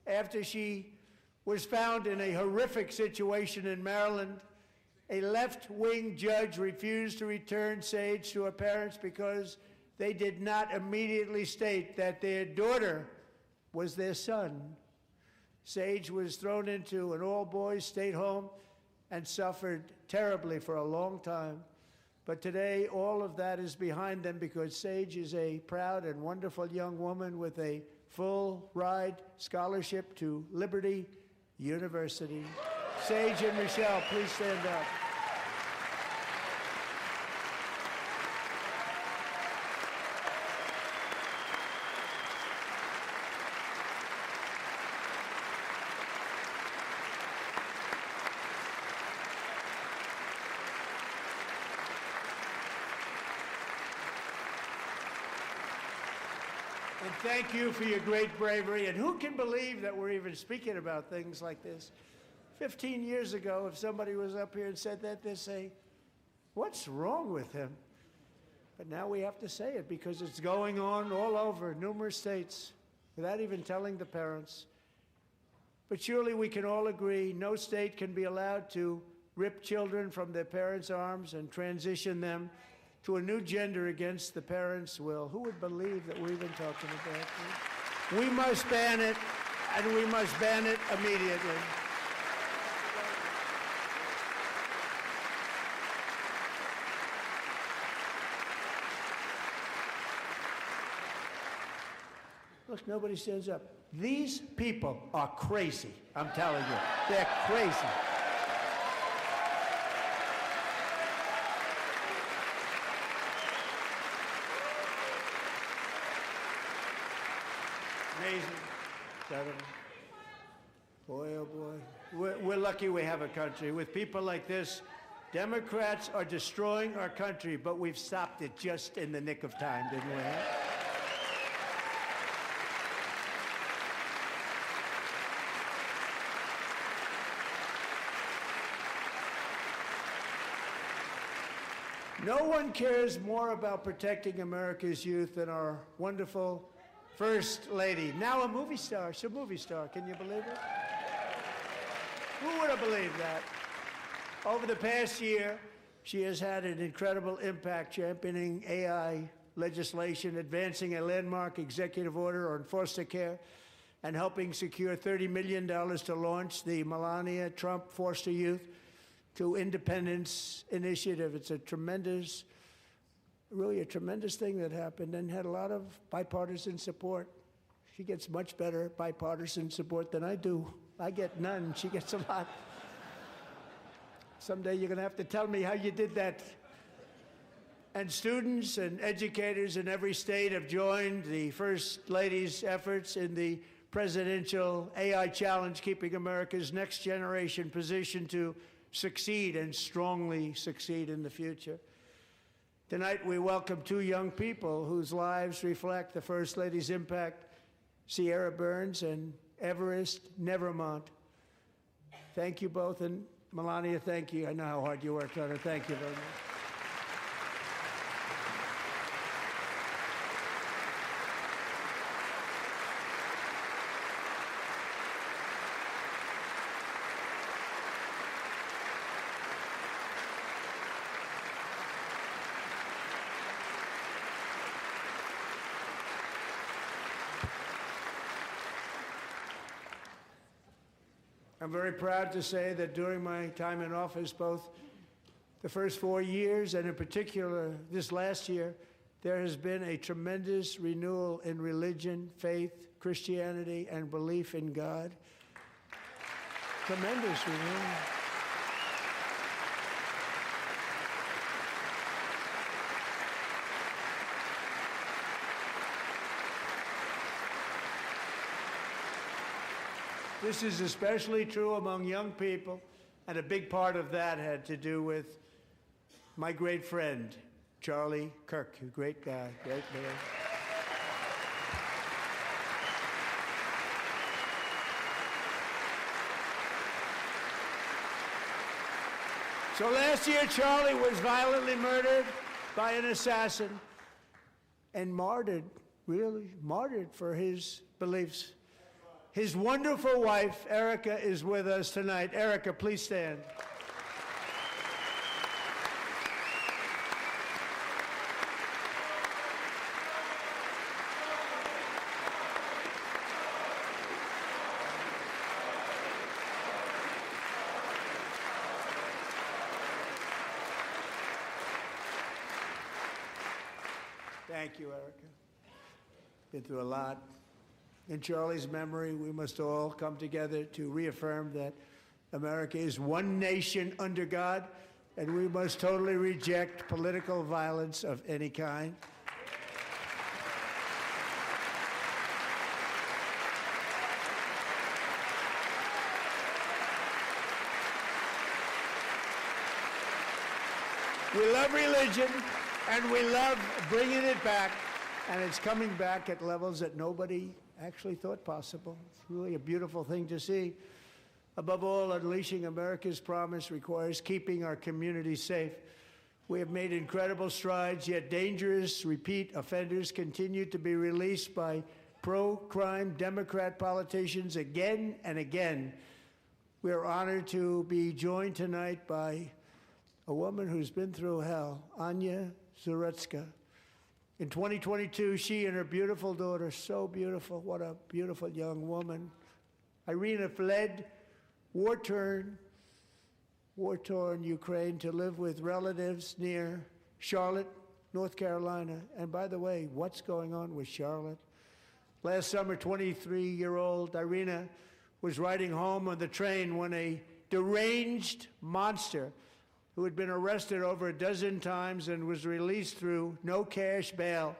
after she was found in a horrific situation in Maryland. A left-wing judge refused to return Sage to her parents because they did not immediately state that their daughter was their son. Sage was thrown into an all-boys state home and suffered terribly for a long time. But today, all of that is behind them because Sage is a proud and wonderful young woman with a full-ride scholarship to Liberty University. Sage and Michelle, please stand up. And thank you for your great bravery. And who can believe that we're even speaking about things like this? 15 years ago, if somebody was up here and said that, they'd say, what's wrong with him? But now we have to say it because it's going on all over numerous states without even telling the parents. But surely we can all agree no state can be allowed to rip children from their parents' arms and transition them to a new gender against the parents' will. Who would believe that we're even talking about this? We must ban it, and we must ban it immediately. Look, nobody stands up. These people are crazy, I'm telling you. They're crazy. Amazing. Incredible. Boy, oh boy. We're lucky we have a country. With people like this, Democrats are destroying our country, but we've stopped it just in the nick of time, didn't we? No one cares more about protecting America's youth than our wonderful First Lady, now a movie star. She's a movie star. Can you believe it? Who would have believed that? Over the past year, she has had an incredible impact championing AI legislation, advancing a landmark executive order on foster care, and helping secure $30 million to launch the Melania Trump Foster Youth to Independence Initiative. It's a tremendous, really a tremendous thing that happened and had a lot of bipartisan support. She gets much better bipartisan support than I do. I get none. She gets a lot. Someday you're going to have to tell me how you did that. And students and educators in every state have joined the First Lady's efforts in the presidential AI challenge, keeping America's next generation positioned to succeed and strongly succeed in the future. Tonight, we welcome two young people whose lives reflect the First Lady's impact, Sierra Burns and Everest Nevermont. Thank you both, and Melania, thank you. I know how hard you worked on it. Thank you very much. I'm very proud to say that during my time in office, both the first 4 years and in particular this last year, there has been a tremendous renewal in religion, faith, Christianity, and belief in God. Tremendous renewal. This is especially true among young people, and a big part of that had to do with my great friend, Charlie Kirk, a great guy, great man. So last year, Charlie was violently murdered by an assassin and martyred, really martyred for his beliefs. His wonderful wife, Erica, is with us tonight. Erica, please stand. Thank you, Erica. Been through a lot. In Charlie's memory, we must all come together to reaffirm that America is one nation under God, and we must totally reject political violence of any kind. We love religion, and we love bringing it back, and it's coming back at levels that nobody actually thought possible. It's really a beautiful thing to see. Above all, unleashing America's promise requires keeping our communities safe. We have made incredible strides, yet dangerous repeat offenders continue to be released by pro-crime Democrat politicians again and again. We are honored to be joined tonight by a woman who's been through hell, Anya Zarutska. In 2022, she and her beautiful daughter, so beautiful, what a beautiful young woman, Irina, fled war-torn Ukraine to live with relatives near Charlotte, North Carolina. And by the way, what's going on with Charlotte? Last summer, 23-year-old Irina was riding home on the train when a deranged monster who had been arrested over a dozen times and was released through no cash bail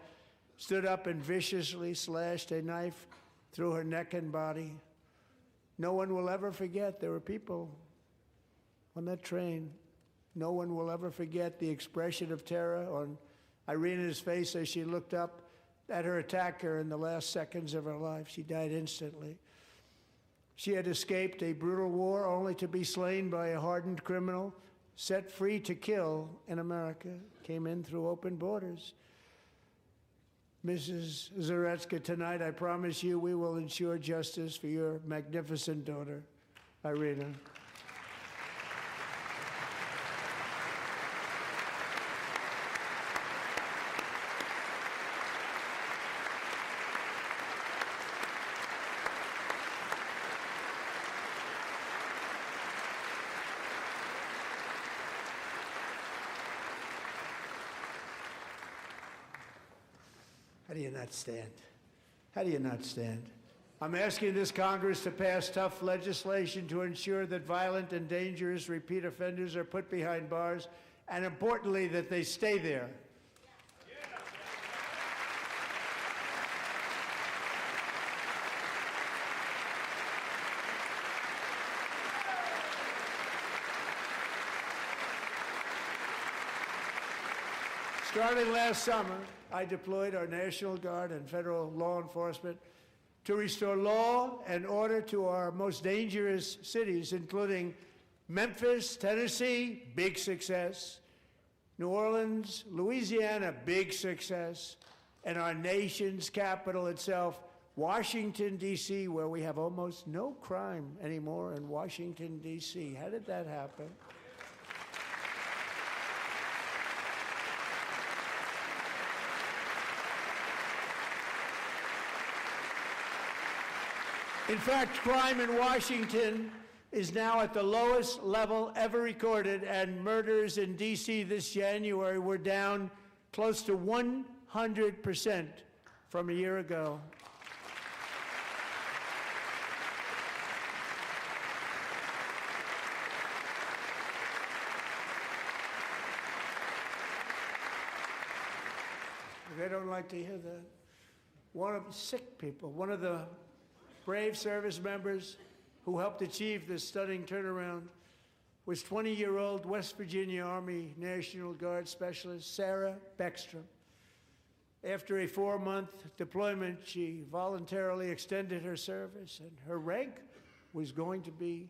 stood up and viciously slashed a knife through her neck and body. No one will ever forget. There were people on that train. No one will ever forget the expression of terror on Irina's face as she looked up at her attacker in the last seconds of her life. She died instantly. She had escaped a brutal war only to be slain by a hardened criminal, set free to kill in America, came in through open borders. Mrs. Zarutska, tonight I promise you we will ensure justice for your magnificent daughter, Irina. How do you not stand? How do you not stand? I'm asking this Congress to pass tough legislation to ensure that violent and dangerous repeat offenders are put behind bars, and importantly, that they stay there. Starting last summer, I deployed our National Guard and federal law enforcement to restore law and order to our most dangerous cities, including Memphis, Tennessee, big success, New Orleans, Louisiana, big success, and our nation's capital itself, Washington, D.C., where we have almost no crime anymore in Washington, D.C. How did that happen? In fact, crime in Washington is now at the lowest level ever recorded, and murders in D.C. this January were down close to 100% from a year ago. They don't like to hear that. One of the sick people, one of the brave service members who helped achieve this stunning turnaround was 20-year-old West Virginia Army National Guard Specialist Sarah Beckstrom. After a 4-month deployment, she voluntarily extended her service, and her rank was going to be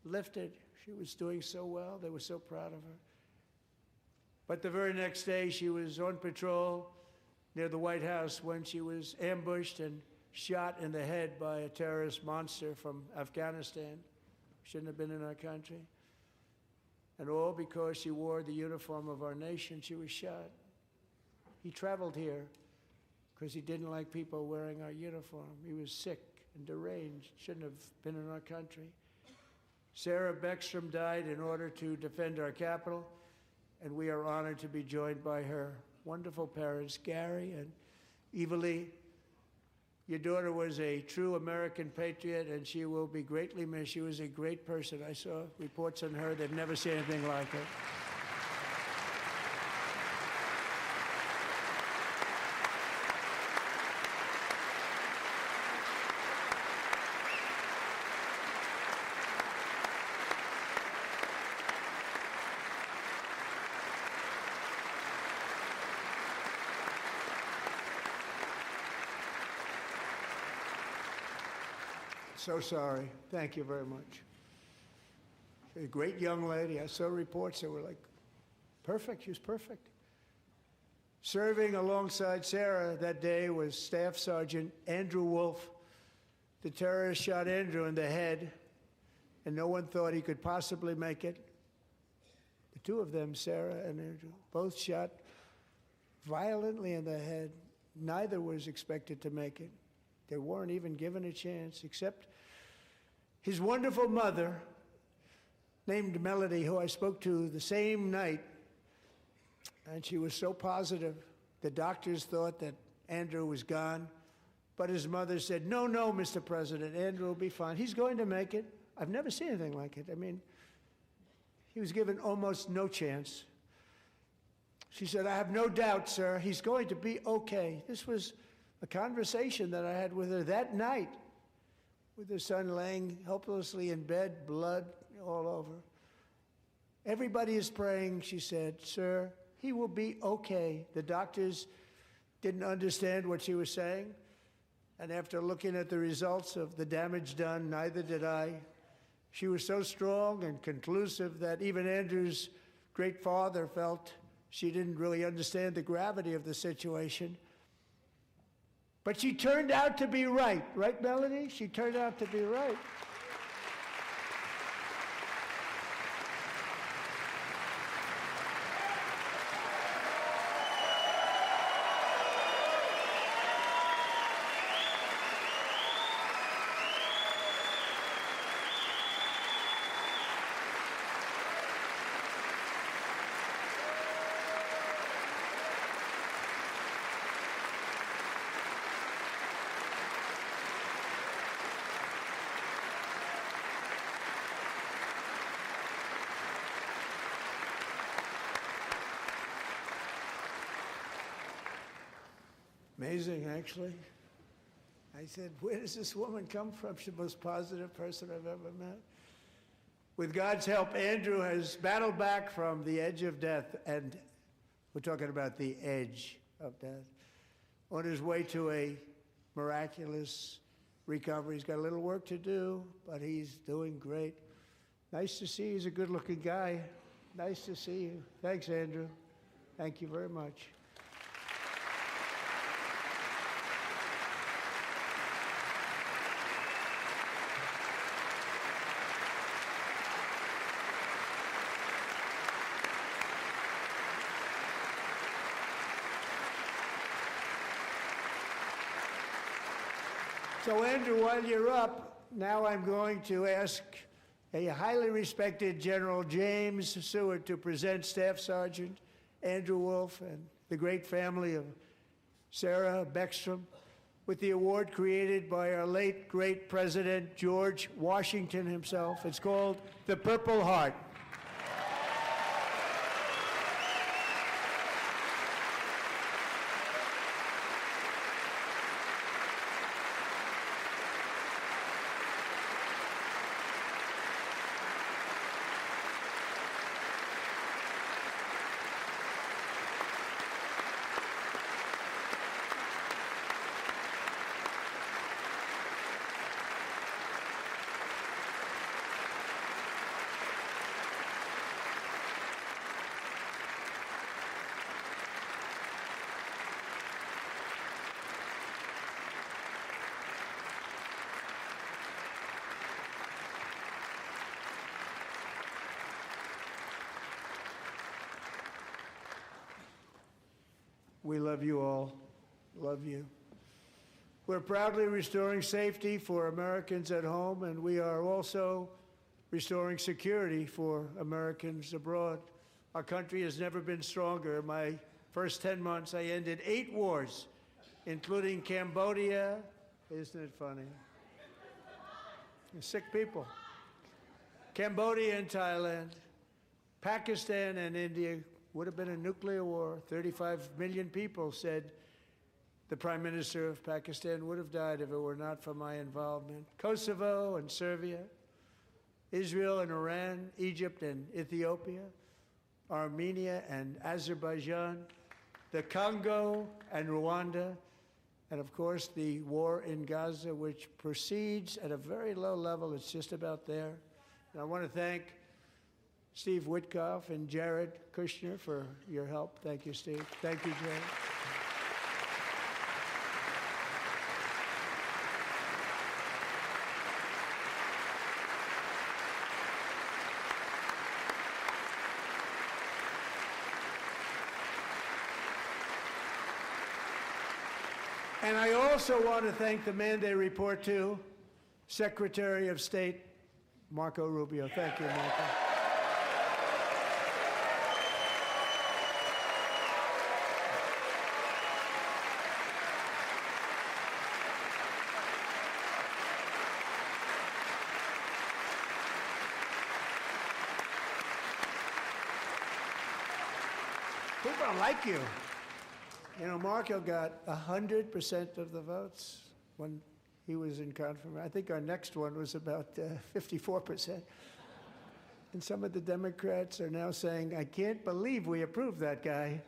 lifted. She was doing so well. They were so proud of her. But the very next day, she was on patrol near the White House when she was ambushed and shot in the head by a terrorist monster from Afghanistan. Shouldn't have been in our country. And all because she wore the uniform of our nation, she was shot. He traveled here because he didn't like people wearing our uniform. He was sick and deranged, shouldn't have been in our country. Sarah Beckstrom died in order to defend our capital, and we are honored to be joined by her wonderful parents, Gary and Eva Lee. Your daughter was a true American patriot, and she will be greatly missed. She was a great person. I saw reports on her. They've never seen anything like her. So sorry. Thank you very much. A great young lady. I saw reports that were like, perfect. She was perfect. Serving alongside Sarah that day was Staff Sergeant Andrew Wolf. The terrorist shot Andrew in the head, and no one thought he could possibly make it. The two of them, Sarah and Andrew, both shot violently in the head. Neither was expected to make it. They weren't even given a chance, except his wonderful mother, named Melody, who I spoke to the same night, and she was so positive. The doctors thought that Andrew was gone, but his mother said, no, no, Mr. President, Andrew will be fine. He's going to make it. I've never seen anything like it. I mean, he was given almost no chance. She said, I have no doubt, sir, he's going to be okay. This was a conversation that I had with her that night, with her son laying helplessly in bed, blood all over. Everybody is praying, she said, sir, he will be okay. The doctors didn't understand what she was saying, and after looking at the results of the damage done, neither did I. She was so strong and conclusive that even Andrew's great father felt she didn't really understand the gravity of the situation. But she turned out to be right. Right, Melody? She turned out to be right. Amazing, actually. I said, where does this woman come from? She's the most positive person I've ever met. With God's help, Andrew has battled back from the edge of death, and we're talking about the edge of death, on his way to a miraculous recovery. He's got a little work to do, but he's doing great. Nice to see you. He's a good-looking guy. Nice to see you. Thanks, Andrew. Thank you very much. So, Andrew, while you're up, now I'm going to ask a highly respected General James Seward to present Staff Sergeant Andrew Wolf and the great family of Sarah Beckstrom with the award created by our late, great President George Washington himself. It's called the Purple Heart. We love you all. Love you. We're proudly restoring safety for Americans at home, and we are also restoring security for Americans abroad. Our country has never been stronger. In my first 10 months, I ended 8 wars, including Cambodia. Isn't it funny? Sick people. Cambodia and Thailand, Pakistan and India. Would have been a nuclear war. 35 million people, said the Prime Minister of Pakistan, would have died if it were not for my involvement. Kosovo and Serbia, Israel and Iran, Egypt and Ethiopia, Armenia and Azerbaijan, the Congo and Rwanda, and of course the war in Gaza, which proceeds at a very low level. It's just about there. And I want to thank Steve Witkoff and Jared Kushner for your help. Thank you, Steve. Thank you, Jared. And I also want to thank the man they report to, Secretary of State Marco Rubio. Thank you, Marco. People don't like you. You know, Marco got 100% of the votes when he was in confirmation. I think our next one was about 54%. And some of the Democrats are now saying, I can't believe we approved that guy.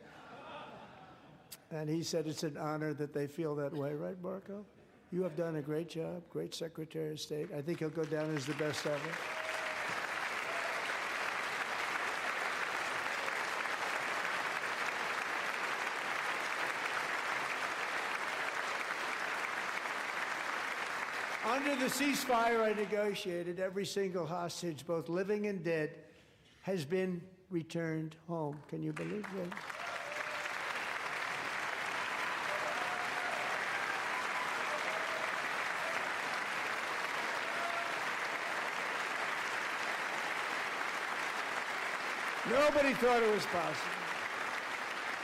And he said it's an honor that they feel that way, right, Marco? You have done a great job, great Secretary of State. I think he'll go down as the best ever. Under the ceasefire I negotiated, every single hostage, both living and dead, has been returned home. Can you believe that? Nobody thought it was possible.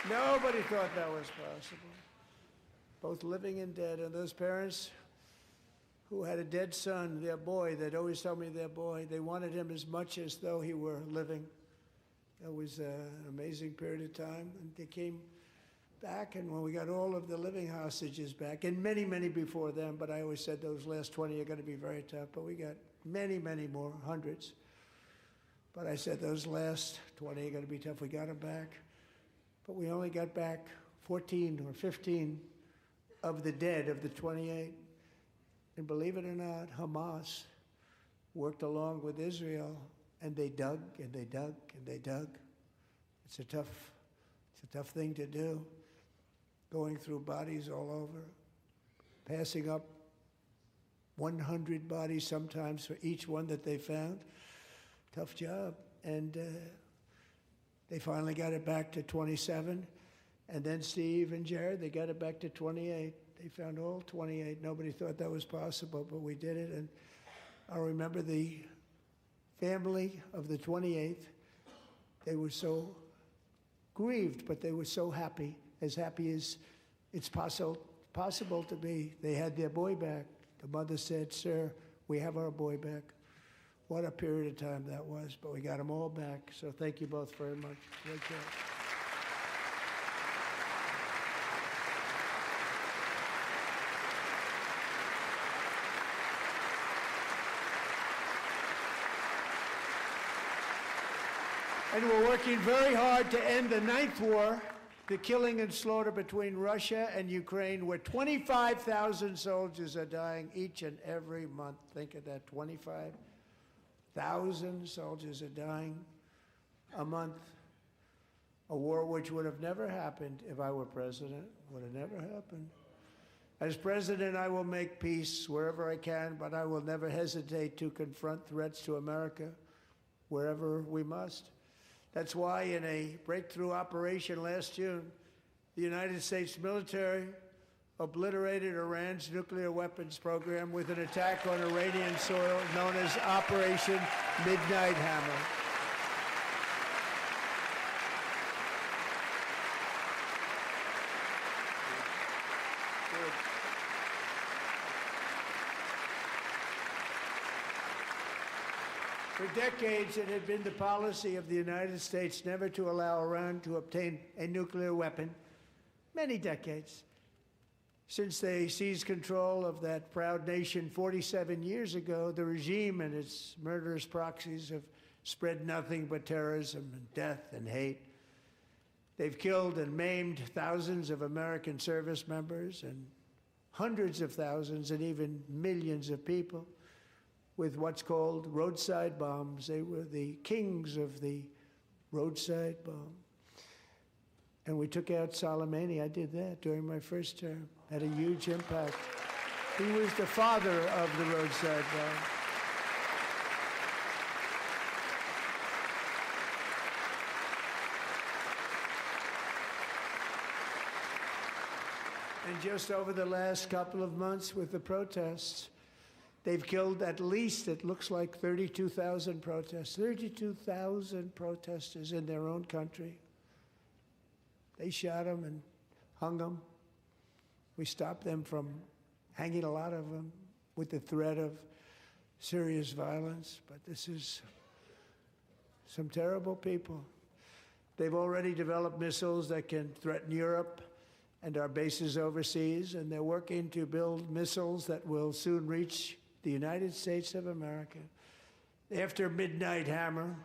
Nobody thought that was possible. Both living and dead, and those parents who had a dead son, their boy, they'd always tell me their boy, they wanted him as much as though he were living. It was an amazing period of time, and they came back, and when we got all of the living hostages back, and many, many before them, but I always said those last 20 are going to be very tough, but we got many, many more, hundreds. But I said those last 20 are going to be tough. We got them back, but we only got back 14 or 15 of the dead of the 28. And believe it or not, Hamas worked along with Israel, and they dug and they dug and they dug. It's a tough thing to do, going through bodies all over, passing up 100 bodies sometimes for each one that they found. Tough job. And they finally got it back to 27. And then Steve and Jared, they got it back to 28. They found all 28. Nobody thought that was possible, but we did it. And I remember the family of the 28th. They were so grieved, but they were so happy as it's possible to be. They had their boy back. The mother said, "Sir, we have our boy back." What a period of time that was, but we got them all back. So thank you both very much. Great job. And we're working very hard to end the ninth war, the killing and slaughter between Russia and Ukraine, where 25,000 soldiers are dying each and every month. Think of that, 25,000 soldiers are dying a month. A war which would have never happened if I were president, would have never happened. As president, I will make peace wherever I can, but I will never hesitate to confront threats to America wherever we must. That's why in a breakthrough operation last June, the United States military obliterated Iran's nuclear weapons program with an attack on Iranian soil known as Operation Midnight Hammer. For decades, it had been the policy of the United States never to allow Iran to obtain a nuclear weapon. Many decades. Since they seized control of that proud nation 47 years ago, the regime and its murderous proxies have spread nothing but terrorism and death and hate. They've killed and maimed thousands of American service members and hundreds of thousands and even millions of people with what's called roadside bombs. They were the kings of the roadside bomb. And we took out Soleimani. I did that during my first term. Had a huge impact. He was the father of the roadside bomb. And just over the last couple of months with the protests, they've killed at least, it looks like 32,000 protests, 32,000 protesters in their own country. They shot them and hung them. We stopped them from hanging a lot of them with the threat of serious violence. But this is some terrible people. They've already developed missiles that can threaten Europe and our bases overseas, and they're working to build missiles that will soon reach the United States of America. After Midnight Hammer,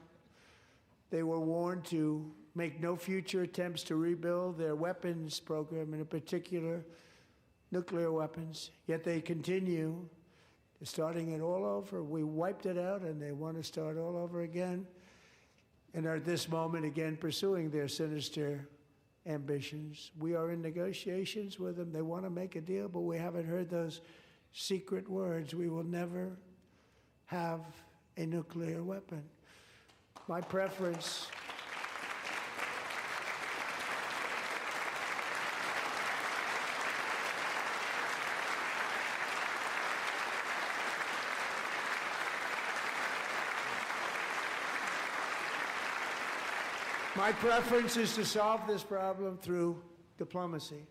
they were warned to make no future attempts to rebuild their weapons program, and in particular, nuclear weapons. Yet they continue, starting it all over. We wiped it out, and they want to start all over again, and are at this moment again pursuing their sinister ambitions. We are in negotiations with them. They want to make a deal, but we haven't heard those secret words. We will never have a nuclear weapon. My preference is to solve this problem through diplomacy.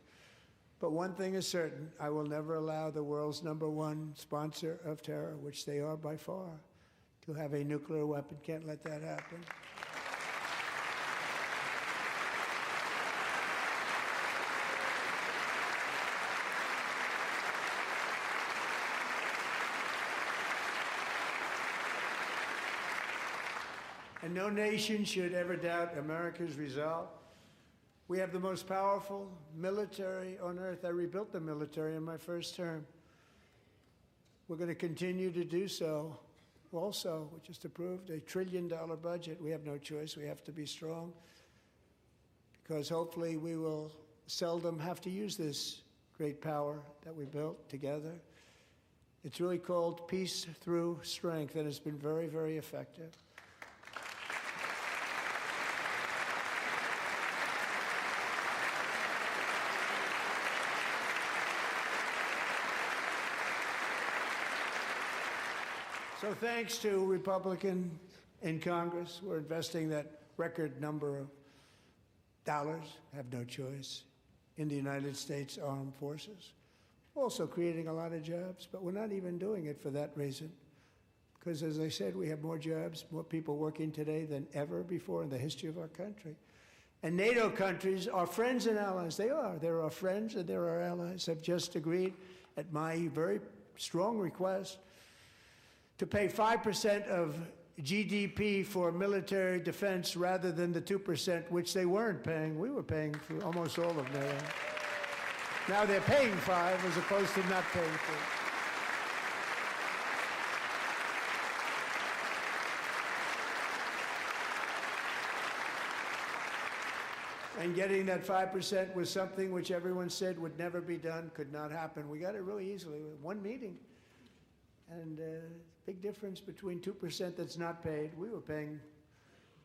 But one thing is certain, I will never allow the world's #1 sponsor of terror, which they are by far, to have a nuclear weapon. Can't let that happen. And no nation should ever doubt America's resolve. We have the most powerful military on earth. I rebuilt the military in my first term. We're going to continue to do so. Also, we just approved a $1 trillion budget. We have no choice. We have to be strong, because hopefully we will seldom have to use this great power that we built together. It's really called peace through strength, and it's been very, very effective. So thanks to Republicans in Congress, we're investing that record number of dollars, have no choice, in the United States Armed Forces. Also creating a lot of jobs, but we're not even doing it for that reason. Because as I said, we have more jobs, more people working today than ever before in the history of our country. And NATO countries are friends and allies. They are. They're our friends and they're our allies. Have just agreed, at my very strong request, to pay 5% of GDP for military defense rather than the 2%, which they weren't paying. We were paying for almost all of NATO. Now they're paying 5 as opposed to not paying 4. And getting that 5% was something which everyone said would never be done, could not happen. We got it really easily with one meeting. And big difference between 2% that's not paid. We were paying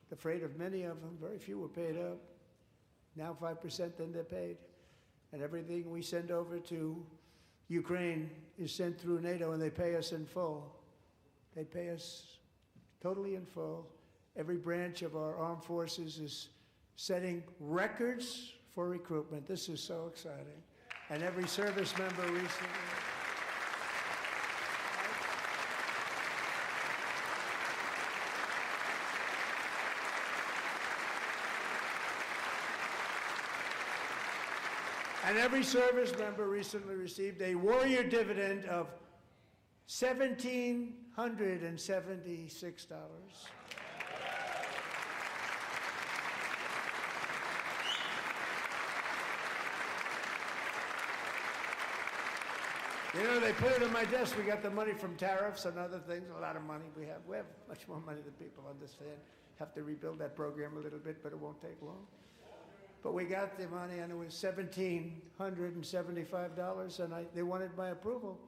the freight of many of them. Very few were paid up. Now 5%, then they're paid. And everything we send over to Ukraine is sent through NATO, and they pay us in full. They pay us totally in full. Every branch of our armed forces is setting records for recruitment. This is so exciting. And every service member recently. And every service member recently received a warrior dividend of $1,776. You know, they put it on my desk. We got the money from tariffs and other things, a lot of money we have. We have much more money than people understand. Have to rebuild that program a little bit, but it won't take long. But we got the money, and it was $1,775, and they wanted my approval.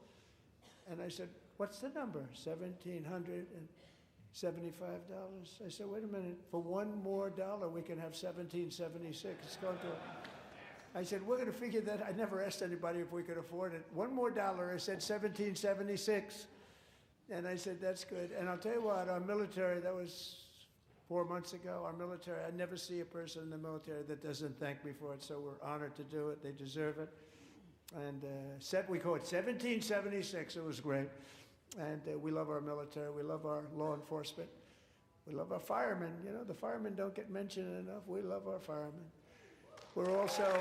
And I said, what's the number? $1,775. I said, wait a minute, for $1 more, we can have $1,776. It's going to, I said, we're going to figure that. I never asked anybody if we could afford it. $1 more. I said 1776. And I said, that's good. And I'll tell you what, our military, that was 4 months ago, our military, I never see a person in the military that doesn't thank me for it, so we're honored to do it. They deserve it. And we call it 1776. It was great. And we love our military. We love our law enforcement. We love our firemen. You know, the firemen don't get mentioned enough. We love our firemen. We're also...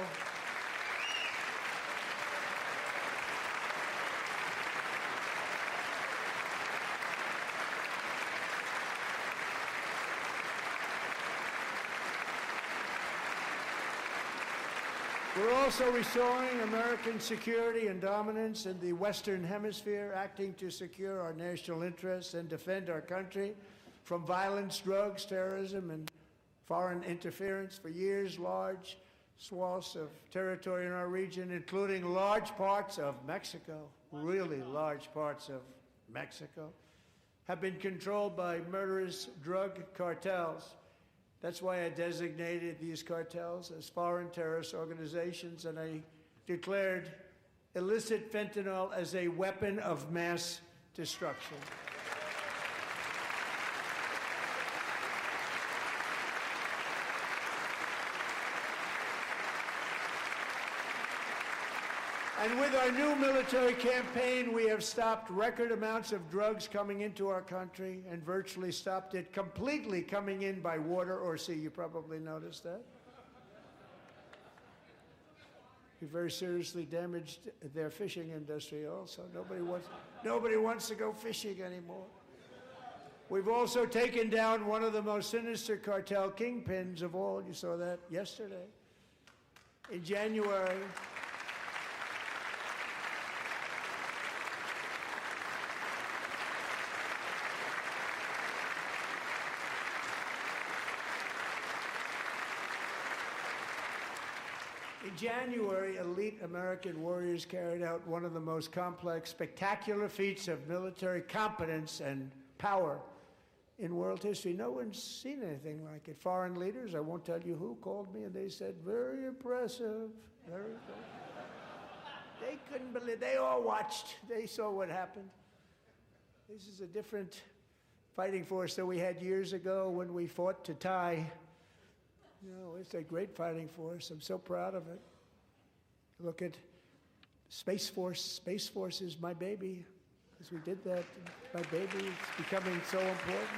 We're also restoring American security and dominance in the Western Hemisphere, acting to secure our national interests and defend our country from violence, drugs, terrorism, and foreign interference. For years, large swaths of territory in our region, including large parts of Mexico, really large parts of Mexico, have been controlled by murderous drug cartels. That's why I designated these cartels as foreign terrorist organizations, and I declared illicit fentanyl as a weapon of mass destruction. And with our new military campaign, we have stopped record amounts of drugs coming into our country and virtually stopped it completely coming in by water or sea. You probably noticed that. We very seriously damaged their fishing industry also. Nobody wants to go fishing anymore. We've also taken down one of the most sinister cartel kingpins of all. You saw that yesterday. In January, elite American warriors carried out one of the most complex, spectacular feats of military competence and power in world history. No one's seen anything like it. Foreign leaders, I won't tell you who, called me and they said, very impressive, very good. They couldn't believe, they all watched, they saw what happened. This is a different fighting force that we had years ago when we fought to tie. You know, it's a great fighting force. I'm so proud of it. Look at Space Force. Space Force is my baby, because we did that. My baby is becoming so important.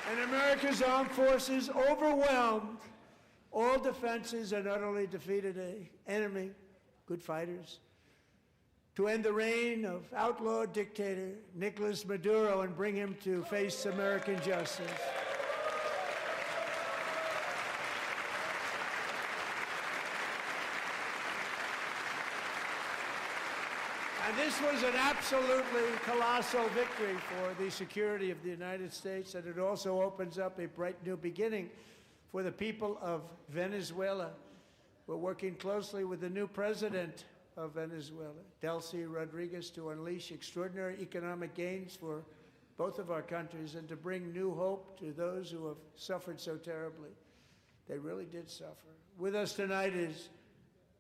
And America's armed forces overwhelmed all defenses and utterly defeated an enemy, good fighters, to end the reign of outlaw dictator Nicolas Maduro and bring him to face American justice. And this was an absolutely colossal victory for the security of the United States, and it also opens up a bright new beginning for the people of Venezuela. We're working closely with the new president of Venezuela, Delcy Rodriguez, to unleash extraordinary economic gains for both of our countries and to bring new hope to those who have suffered so terribly. They really did suffer. With us tonight is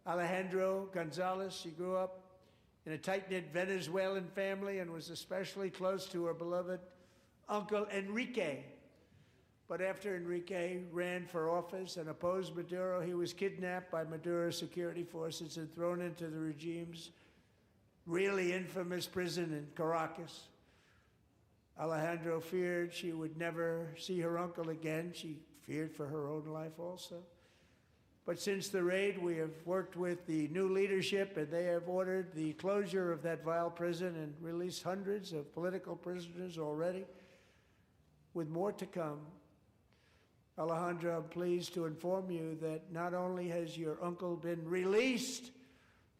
Alejandro Gonzalez. She grew up in a tight-knit Venezuelan family and was especially close to her beloved uncle Enrique. But after Enrique ran for office and opposed Maduro, he was kidnapped by Maduro's security forces and thrown into the regime's really infamous prison in Caracas. Alejandro feared she would never see her uncle again. She feared for her own life also. But since the raid, we have worked with the new leadership, and they have ordered the closure of that vile prison and released hundreds of political prisoners already, with more to come. Alejandro, I'm pleased to inform you that not only has your uncle been released,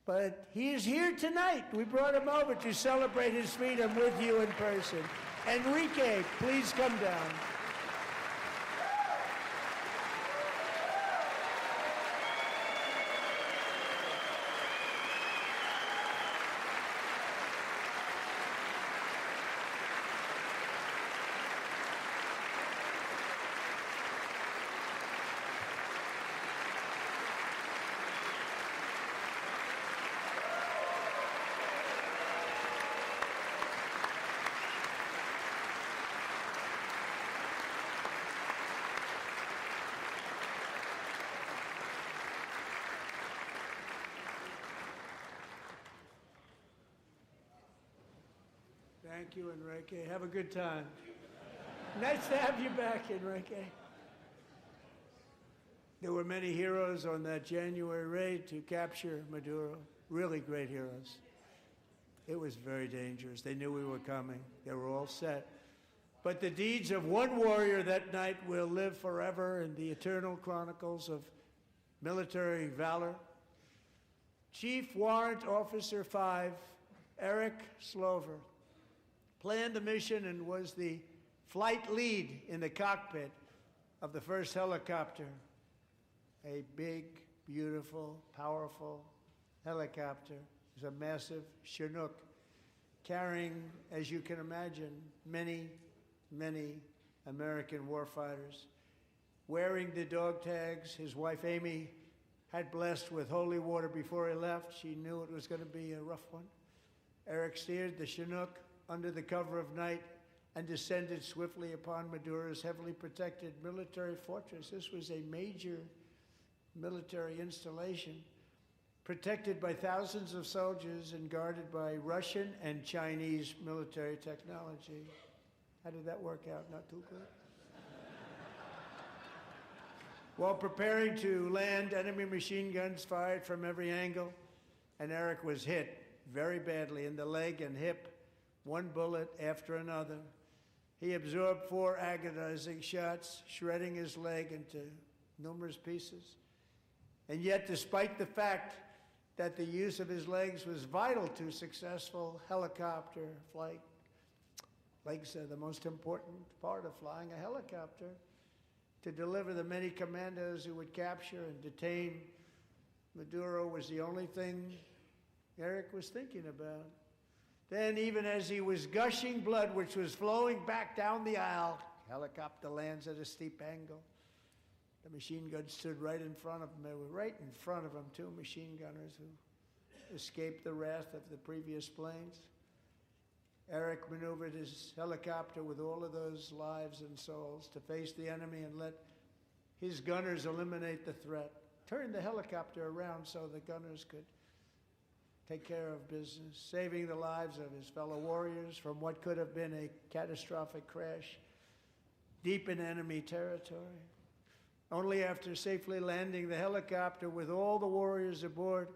but he is here tonight. We brought him over to celebrate his freedom with you in person. Enrique, please come down. Thank you, Enrique. Have a good time. Nice to have you back, Enrique. There were many heroes on that January raid to capture Maduro, really great heroes. It was very dangerous. They knew we were coming. They were all set. But the deeds of one warrior that night will live forever in the eternal chronicles of military valor. Chief Warrant Officer 5, Eric Slover, planned the mission and was the flight lead in the cockpit of the first helicopter, a big, beautiful, powerful helicopter. It was a massive Chinook carrying, as you can imagine, many, many American warfighters. Wearing the dog tags, his wife Amy had blessed with holy water before he left. She knew it was going to be a rough one. Eric steered the Chinook under the cover of night and descended swiftly upon Maduro's heavily protected military fortress. This was a major military installation, protected by thousands of soldiers and guarded by Russian and Chinese military technology. How did that work out? Not too good. While preparing to land, enemy machine guns fired from every angle, and Eric was hit very badly in the leg and hip, one bullet after another. He absorbed 4 agonizing shots, shredding his leg into numerous pieces. And yet, despite the fact that the use of his legs was vital to successful helicopter flight, legs are the most important part of flying a helicopter, to deliver the many commandos who would capture and detain Maduro was the only thing Eric was thinking about. Then, even as he was gushing blood, which was flowing back down the aisle, helicopter lands at a steep angle. The machine guns stood right in front of him. They were right in front of him, 2 machine gunners who escaped the wrath of the previous planes. Eric maneuvered his helicopter with all of those lives and souls to face the enemy and let his gunners eliminate the threat. Turned the helicopter around so the gunners could take care of business, saving the lives of his fellow warriors from what could have been a catastrophic crash deep in enemy territory. Only after safely landing the helicopter with all the warriors aboard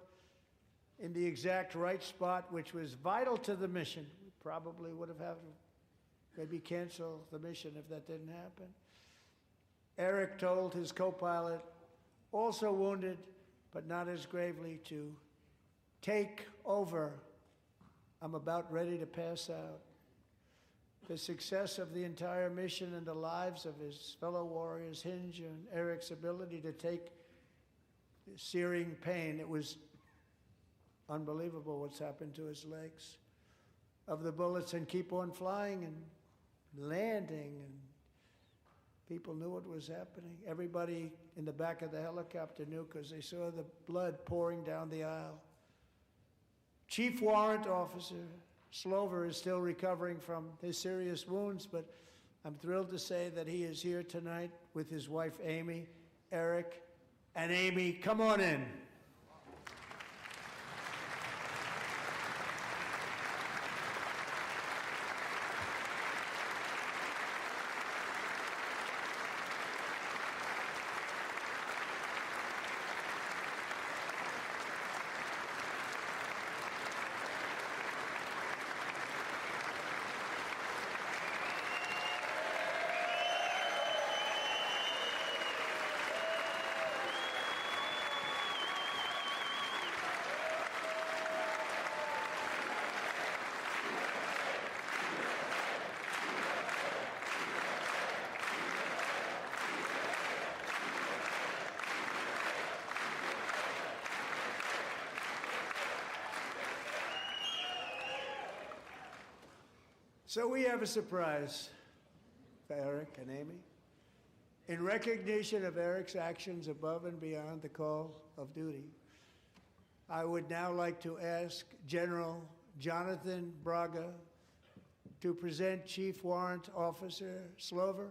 in the exact right spot, which was vital to the mission, we probably would have had to maybe cancel the mission if that didn't happen. Eric told his co-pilot, also wounded but not as gravely, to take over. I'm about ready to pass out. The success of the entire mission and the lives of his fellow warriors hinge on Eric's ability to take searing pain. It was unbelievable what's happened to his legs, of the bullets, and keep on flying and landing, and people knew what was happening. Everybody in the back of the helicopter knew because they saw the blood pouring down the aisle. Chief Warrant Officer Slover is still recovering from his serious wounds, but I'm thrilled to say that he is here tonight with his wife, Amy, Eric, and Amy, come on in. So we have a surprise for Eric and Amy. In recognition of Eric's actions above and beyond the call of duty, I would now like to ask General Jonathan Braga to present Chief Warrant Officer Slover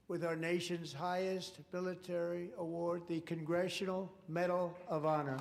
with our nation's highest military award, the Congressional Medal of Honor.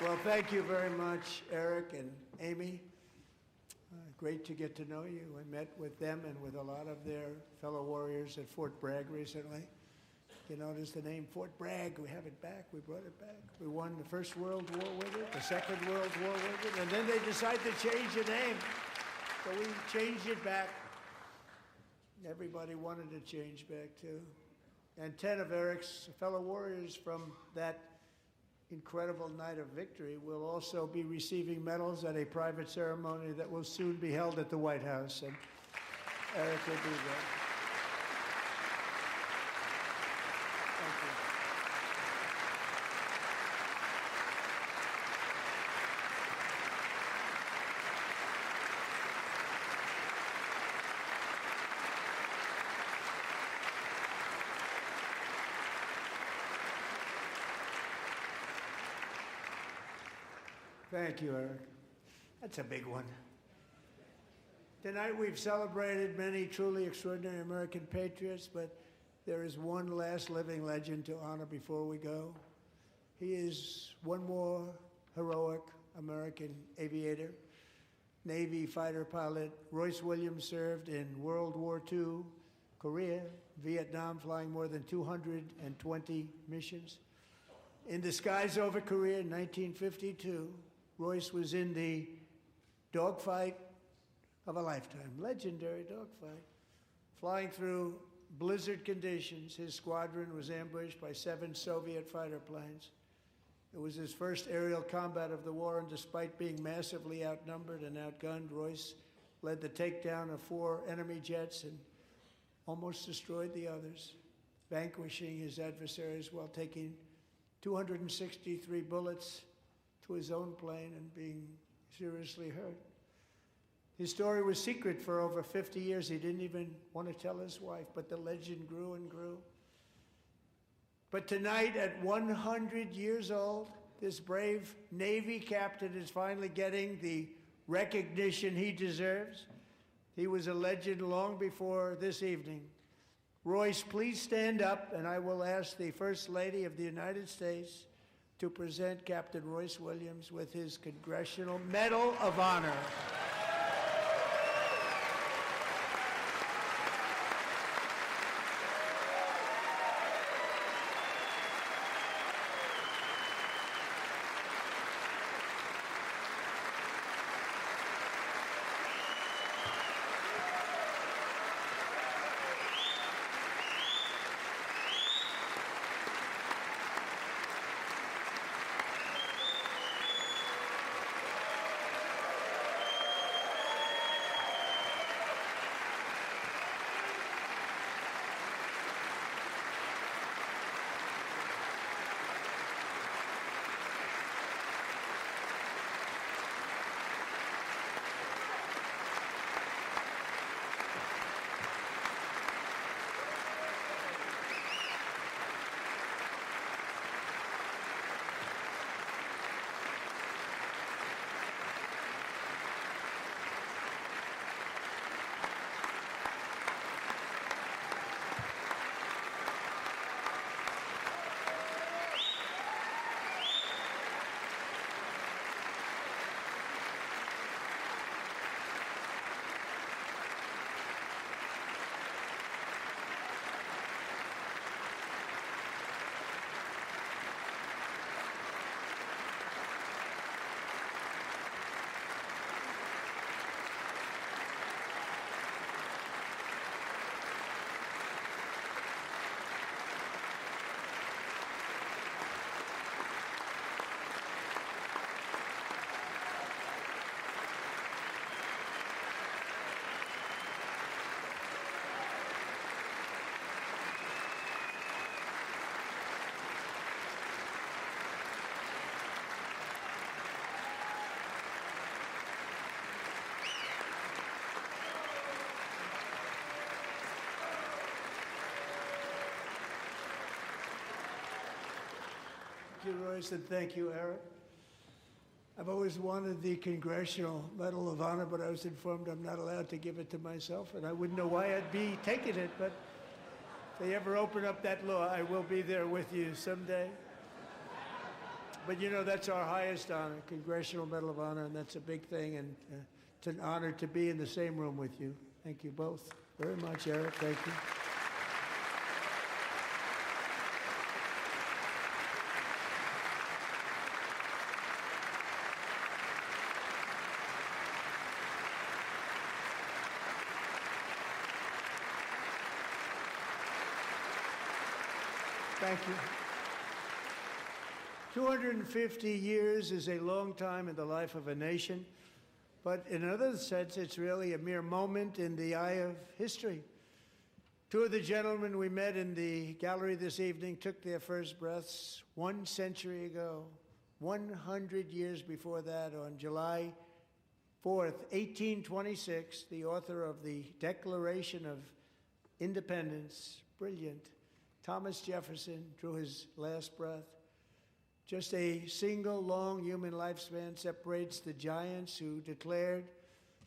Well, thank you very much, Eric and Amy. Great to get to know you. I met with them and with a lot of their fellow warriors at Fort Bragg recently. You notice the name Fort Bragg. We have it back. We brought it back. We won the First World War with it, the Second World War with it, and then they decided to change the name. So we changed it back. Everybody wanted to change back too. And 10 of Eric's fellow warriors from that incredible night of victory will also be receiving medals at a private ceremony that will soon be held at the White House. And Eric will be there. Thank you. Thank you, Eric. That's a big one. Tonight we've celebrated many truly extraordinary American patriots, but there is one last living legend to honor before we go. He is one more heroic American aviator, Navy fighter pilot. Royce Williams served in World War II, Korea, Vietnam, flying more than 220 missions. In the skies over Korea in 1952, Royce was in the dogfight of a lifetime, legendary dogfight. Flying through blizzard conditions, his squadron was ambushed by 7 Soviet fighter planes. It was his first aerial combat of the war, and despite being massively outnumbered and outgunned, Royce led the takedown of 4 enemy jets and almost destroyed the others, vanquishing his adversaries while taking 263 bullets to his own plane and being seriously hurt. His story was secret for over 50 years. He didn't even want to tell his wife, but the legend grew and grew. But tonight, at 100 years old, this brave Navy captain is finally getting the recognition he deserves. He was a legend long before this evening. Royce, please stand up, and I will ask the First Lady of the United States to present Captain Royce Williams with his Congressional Medal of Honor. Thank you, Royce, and thank you, Eric. I've always wanted the Congressional Medal of Honor, but I was informed I'm not allowed to give it to myself, and I wouldn't know why I'd be taking it, but if they ever open up that law, I will be there with you someday. But you know, that's our highest honor, Congressional Medal of Honor, and that's a big thing, and it's an honor to be in the same room with you. Thank you both very much, Eric. Thank you. Thank you. 250 years is a long time in the life of a nation, but in another sense, it's really a mere moment in the eye of history. Two of the gentlemen we met in the gallery this evening took their first breaths 1 century ago, 100 years before that, on July 4th, 1826, the author of the Declaration of Independence, brilliant, Thomas Jefferson, drew his last breath. Just a single long human lifespan separates the giants who declared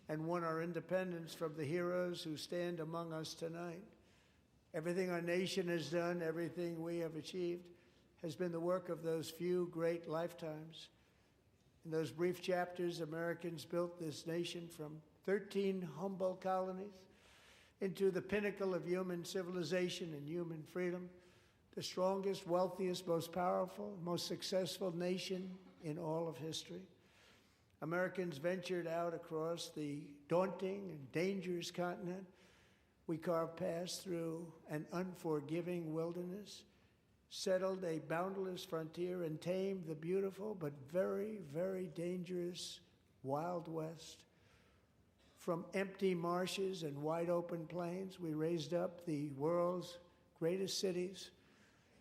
and won our independence from the heroes who stand among us tonight. Everything our nation has done, everything we have achieved, has been the work of those few great lifetimes. In those brief chapters, Americans built this nation from 13 humble colonies into the pinnacle of human civilization and human freedom, the strongest, wealthiest, most powerful, most successful nation in all of history. Americans ventured out across the daunting and dangerous continent. We carved paths through an unforgiving wilderness, settled a boundless frontier, and tamed the beautiful but very, very dangerous Wild West. From empty marshes and wide open plains, we raised up the world's greatest cities.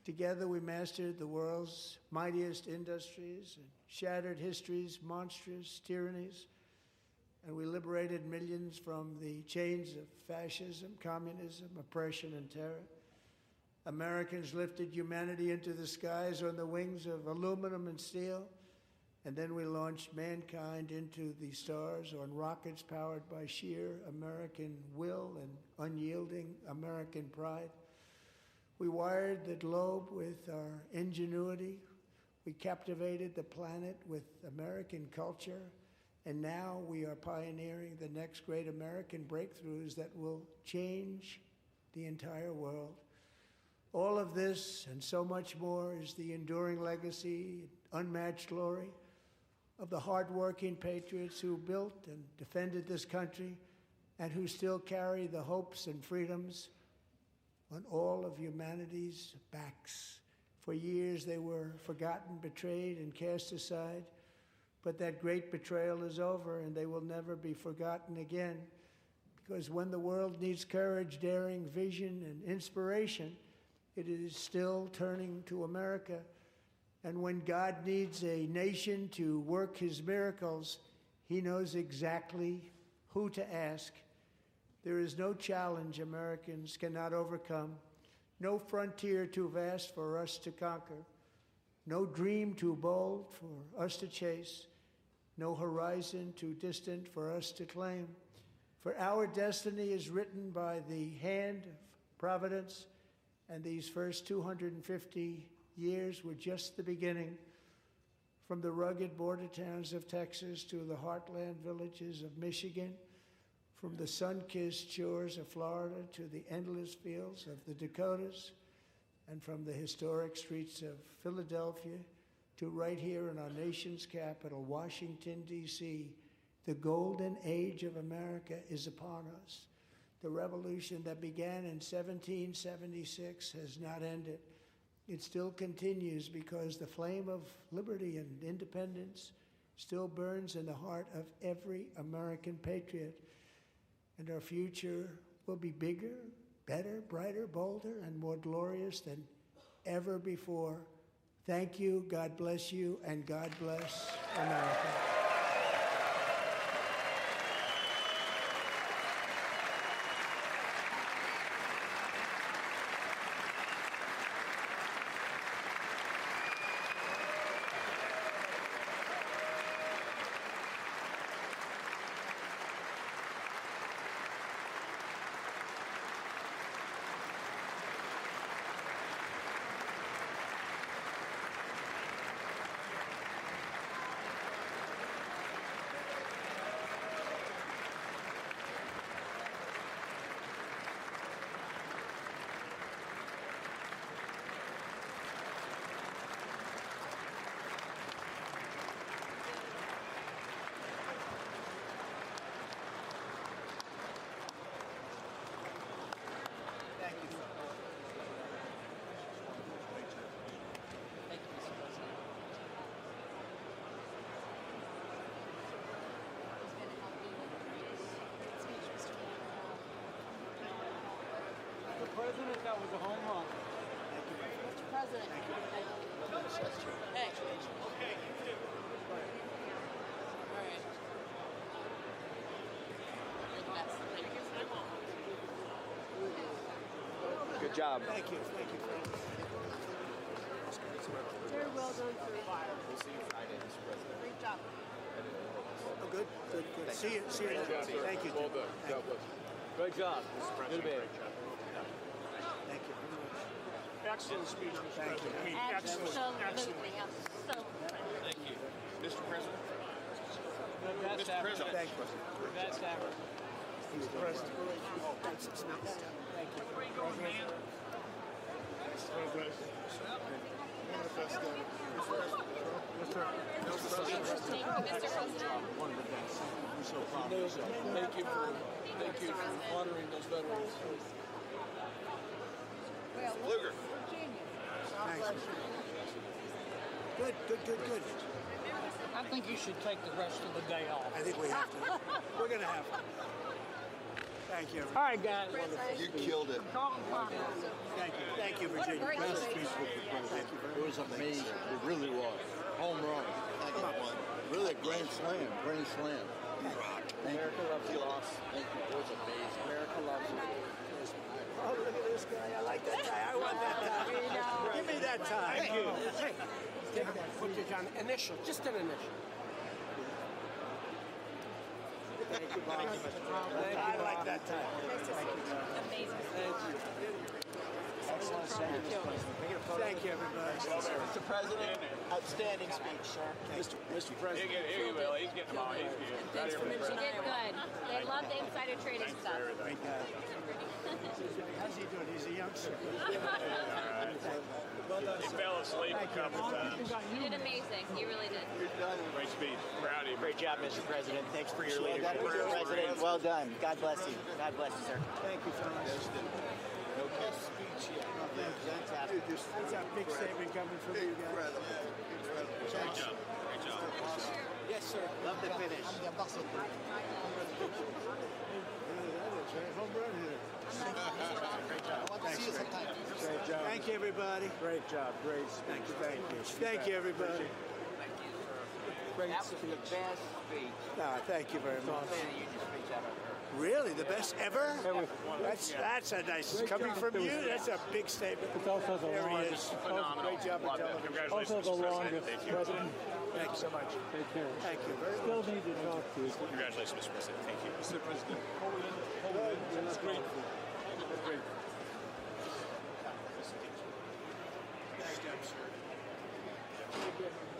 Together, we mastered the world's mightiest industries and shattered history's monstrous tyrannies. And we liberated millions from the chains of fascism, communism, oppression, and terror. Americans lifted humanity into the skies on the wings of aluminum and steel. And then we launched mankind into the stars on rockets powered by sheer American will and unyielding American pride. We wired the globe with our ingenuity. We captivated the planet with American culture. And now we are pioneering the next great American breakthroughs that will change the entire world. All of this and so much more is the enduring legacy, unmatched glory of the hardworking patriots who built and defended this country and who still carry the hopes and freedoms on all of humanity's backs. For years they were forgotten, betrayed, and cast aside, but that great betrayal is over and they will never be forgotten again, because when the world needs courage, daring, vision, and inspiration, it is still turning to America. And when God needs a nation to work his miracles, he knows exactly who to ask. There is no challenge Americans cannot overcome, no frontier too vast for us to conquer, no dream too bold for us to chase, no horizon too distant for us to claim. For our destiny is written by the hand of providence, and these first 250 years were just the beginning. From the rugged border towns of Texas to the heartland villages of Michigan, from the sun-kissed shores of Florida to the endless fields of the Dakotas, and from the historic streets of Philadelphia to right here in our nation's capital, Washington, D.C., the golden age of America is upon us. The revolution that began in 1776 has not ended. It still continues because the flame of liberty and independence still burns in the heart of every American patriot. And our future will be bigger, better, brighter, bolder, and more glorious than ever before. Thank you, God bless you, and God bless America. That was a home run. Mr. President. Hey. Okay, you too. All right. You're the best. Thank you. Good job. Thank you. Thank you, friends. Very well done, sir. We'll see you Friday, Mr. President. Great job. Oh, good. See you. See you. Thank you. Well done. God bless you. Great job. Good man. Thank you very much. Excellent speech, Mr. President. I mean, Absolutely. excellent. I'm so Thank you. Mr. President. Best ever. Thank you. Best ever. Mr. President. Thank you. Where you going, man? interesting, Mr. President. One of the best. I'm so proud of yourself. Thank you for honoring those veterans. Well, Luger. Virginia. Thanks. Good. I think you should take the rest of the day off. I think we have to. We're going to have to. Thank you. All right, guys. You killed it. Thank you, What a Virginia. great Best speech. speech with the president. It was amazing. It really was. Home run. Really a grand slam. Grand slam. America loves you. Thank you. It was amazing. America loves you. Oh, look at this guy. I like that guy. I want that tie. Give me that tie. Thank you. Hey, put it on initial, just an initial. Thank you, Bob. I like that tie. Amazing. Thank you, everybody. Mr. President, outstanding speech, sir. Mr. President. He's getting them all. He's Thanks for mentioning Did good. They love the insider trading stuff. Great guy. How's he doing? He's a youngster. He fell asleep a couple times. You did amazing. You really did. Great speech. Proud of you. Great job, Mr. President. Thanks for your leadership. Mr. President, well done. God bless you. God bless you, sir. Thank you, fellas. No best speech yet. Fantastic. That's a big statement coming from you guys. Great job. Great job. Yes, sir. Love the finish. Home run here. Great job. I want to see you sometime. Great job. Thank you, everybody. Great job. Great. Thank you. Thank you, everybody. That was the best speech. Thank you very much. State of the Union speech I've ever heard. Really, the best ever? That's a nice coming from you. That's a big statement. It's also the There he longest. is. Phenomenal. Great job on Love that. television. Congratulations, Also the Mr. President. longest Thank you. president. Thank you so much. Take care. Thank you very much. Still need to talk to you. Congratulations, Mr. President. Thank you. Mr. President. It's great. Thank you.